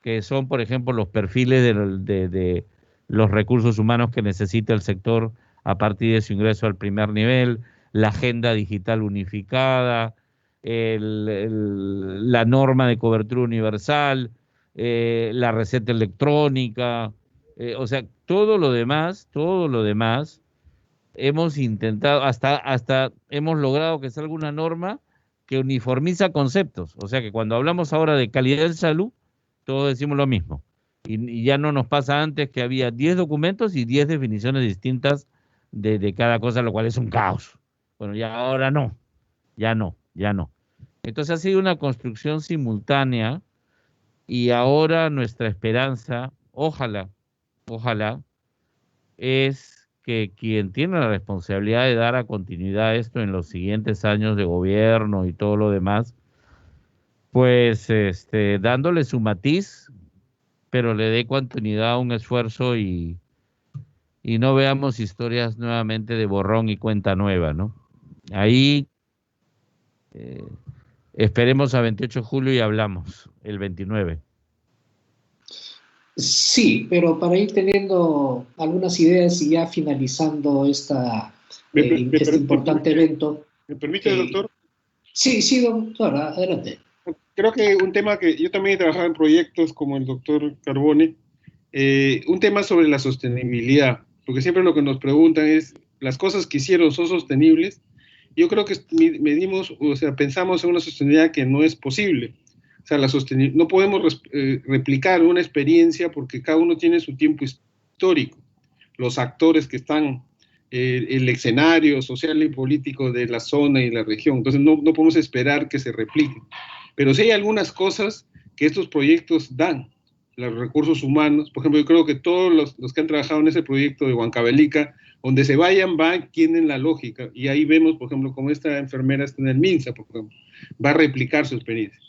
que son por ejemplo los perfiles de los recursos humanos que necesita el sector a partir de su ingreso al primer nivel, la agenda digital unificada, la norma de cobertura universal, la receta electrónica, o sea, todo lo demás, hemos intentado, hasta hemos logrado que salga una norma que uniformiza conceptos. O sea que cuando hablamos ahora de calidad de salud, todos decimos lo mismo. Y ya no nos pasa antes que había 10 documentos y 10 definiciones distintas de cada cosa, lo cual es un caos. Bueno, ya ahora no, ya no. Entonces ha sido una construcción simultánea y ahora nuestra esperanza, ojalá, es que quien tiene la responsabilidad de dar a continuidad a esto en los siguientes años de gobierno y todo lo demás, pues dándole su matiz, pero le dé continuidad a un esfuerzo y no veamos historias nuevamente de borrón y cuenta nueva, ¿no? Ahí esperemos a 28 de julio y hablamos el 29. Sí, pero para ir teniendo algunas ideas y ya finalizando este importante evento. ¿Me permite, doctor? Sí, doctor, adelante. Creo que un tema que yo también he trabajado en proyectos como el doctor Carbone, un tema sobre la sostenibilidad, porque siempre lo que nos preguntan es, ¿las cosas que hicieron son sostenibles? Yo creo que pensamos en una sostenibilidad que no es posible. O sea, no podemos replicar una experiencia porque cada uno tiene su tiempo histórico. Los actores que están, el escenario social y político de la zona y la región. Entonces no podemos esperar que se repliquen. Pero sí hay algunas cosas que estos proyectos dan. Los recursos humanos, por ejemplo, yo creo que todos los que han trabajado en ese proyecto de Huancavelica, donde se vayan, tienen la lógica. Y ahí vemos, por ejemplo, como esta enfermera está en el MINSA, por ejemplo, va a replicar su experiencia.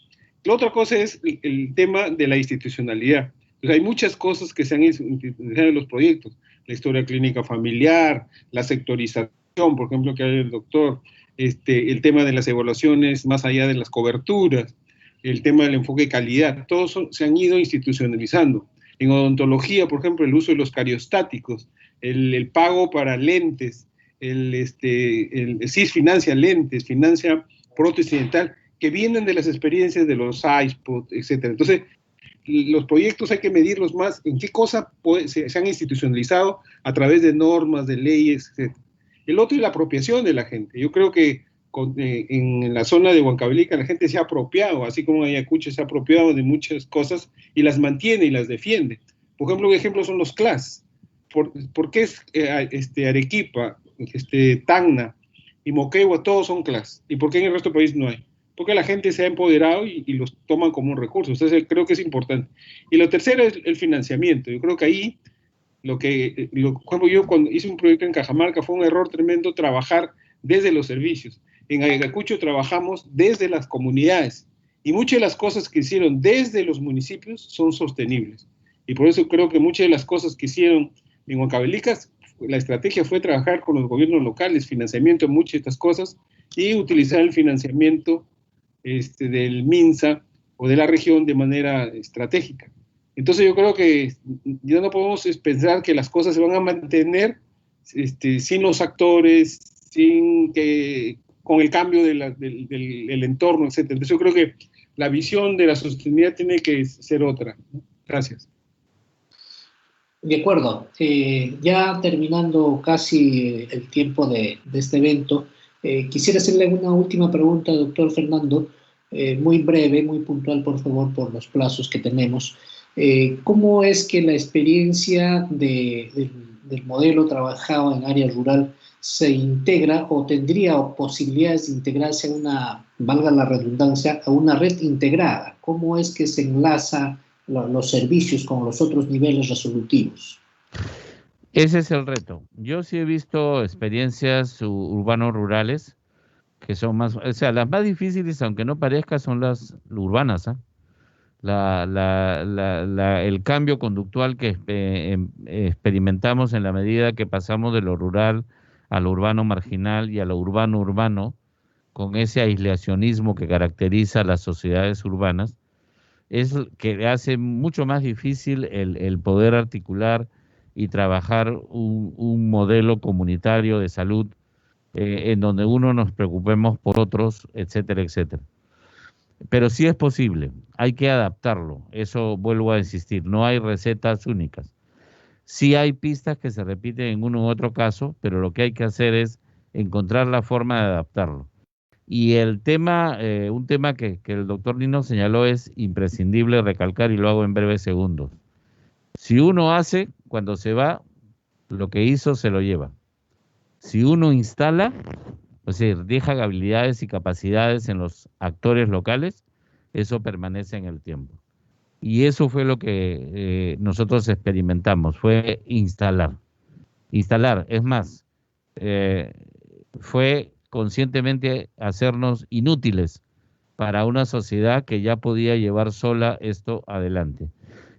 La otra cosa es el tema de la institucionalidad. Entonces, hay muchas cosas que se han institucionalizado en los proyectos. La historia clínica familiar, la sectorización, por ejemplo, que hay el doctor, el tema de las evaluaciones más allá de las coberturas, el tema del enfoque de calidad, todos se han ido institucionalizando. En odontología, por ejemplo, el uso de los cariostáticos, el pago para lentes, el CIS financia lentes, financia prótesis dental, que vienen de las experiencias de los iSpot, etc. Entonces, los proyectos hay que medirlos más, en qué cosa se han institucionalizado a través de normas, de leyes, etc. El otro es la apropiación de la gente. Yo creo que en la zona de Huancavelica la gente se ha apropiado, así como Ayacucho se ha apropiado de muchas cosas y las mantiene y las defiende. Por ejemplo, un ejemplo son los CLAS. ¿Por qué Arequipa, Tacna y Moquegua todos son CLAS? ¿Y por qué en el resto del país no hay? Porque la gente se ha empoderado y los toman como un recurso. Entonces creo que es importante. Y lo tercero es el financiamiento. Yo creo que ahí, yo cuando hice un proyecto en Cajamarca fue un error tremendo trabajar desde los servicios. En Ayacucho trabajamos desde las comunidades y muchas de las cosas que hicieron desde los municipios son sostenibles. Y por eso creo que muchas de las cosas que hicieron en Huancavelica, la estrategia fue trabajar con los gobiernos locales, financiamiento de muchas de estas cosas y utilizar el financiamiento del MINSA o de la región de manera estratégica. Entonces yo creo que ya no podemos pensar que las cosas se van a mantener sin los actores, con el cambio del entorno, etc. Entonces yo creo que la visión de la sostenibilidad tiene que ser otra. Gracias. De acuerdo. Ya terminando casi el tiempo de este evento, quisiera hacerle una última pregunta, doctor Fernando, muy breve, muy puntual, por favor, por los plazos que tenemos. ¿Cómo es que la experiencia del modelo trabajado en área rural se integra o tendría posibilidades de integrarse a una, valga la redundancia, a una red integrada? ¿Cómo es que se enlaza los servicios con los otros niveles resolutivos? Ese es el reto. Yo sí he visto experiencias urbanos-rurales que son más, o sea, las más difíciles, aunque no parezca, son las urbanas, ¿eh? El cambio conductual que experimentamos en la medida que pasamos de lo rural a lo urbano marginal y a lo urbano-urbano, con ese aislacionismo que caracteriza a las sociedades urbanas, es que hace mucho más difícil el poder articular y trabajar un modelo comunitario de salud en donde uno nos preocupemos por otros, etcétera, etcétera. Pero sí es posible, hay que adaptarlo, eso vuelvo a insistir, no hay recetas únicas. Sí hay pistas que se repiten en uno u otro caso, pero lo que hay que hacer es encontrar la forma de adaptarlo. Y el tema, un tema que el doctor Nino señaló es imprescindible recalcar y lo hago en breves segundos. Si uno hace, cuando se va, lo que hizo se lo lleva. Si uno instala, o sea, deja habilidades y capacidades en los actores locales, eso permanece en el tiempo. Y eso fue lo que nosotros experimentamos, fue instalar. Instalar, es más, fue conscientemente hacernos inútiles para una sociedad que ya podía llevar sola esto adelante.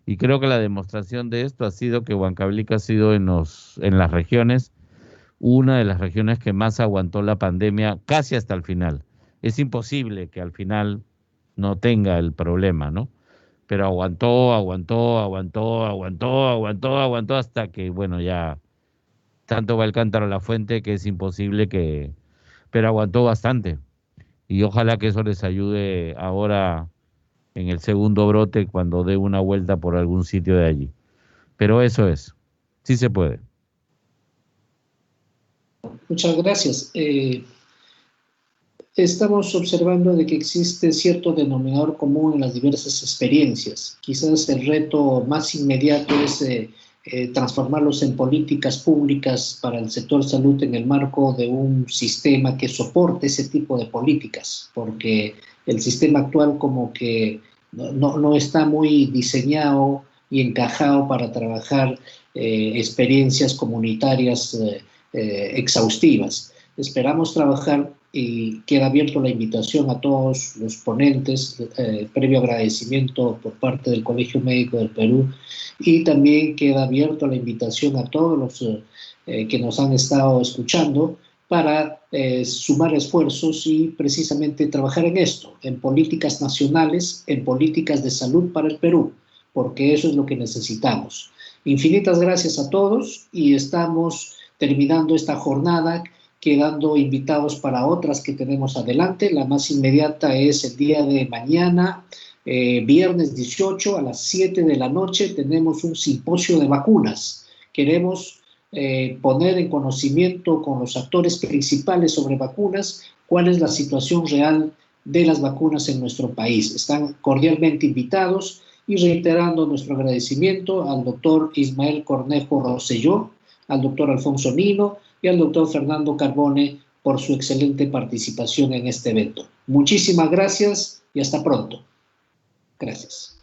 Y creo que la demostración de esto ha sido que Huancavelica ha sido en las regiones, una de las regiones que más aguantó la pandemia casi hasta el final. Es imposible que al final no tenga el problema, ¿no? Pero aguantó hasta que, bueno, ya tanto va el cántaro a la fuente que es imposible que... Pero aguantó bastante. Y ojalá que eso les ayude ahora en el segundo brote cuando dé una vuelta por algún sitio de allí. Pero eso es, sí se puede. Muchas gracias. Estamos observando de que existe cierto denominador común en las diversas experiencias. Quizás el reto más inmediato es transformarlos en políticas públicas para el sector salud en el marco de un sistema que soporte ese tipo de políticas, porque el sistema actual como que no está muy diseñado y encajado para trabajar experiencias comunitarias exhaustivas. Esperamos trabajar y queda abierto la invitación a todos los ponentes, previo agradecimiento por parte del Colegio Médico del Perú, y también queda abierto la invitación a todos los que nos han estado escuchando para sumar esfuerzos y precisamente trabajar en esto, en políticas nacionales, en políticas de salud para el Perú, porque eso es lo que necesitamos. Infinitas gracias a todos y estamos terminando esta jornada, quedando invitados para otras que tenemos adelante. La más inmediata es el día de mañana, viernes 18 a las 7 de la noche, tenemos un simposio de vacunas. Queremos poner en conocimiento con los actores principales sobre vacunas cuál es la situación real de las vacunas en nuestro país. Están cordialmente invitados y reiterando nuestro agradecimiento al doctor Ismael Cornejo Rosselló, al doctor Alfonso Nino y al doctor Fernando Carbone por su excelente participación en este evento. Muchísimas gracias y hasta pronto. Gracias.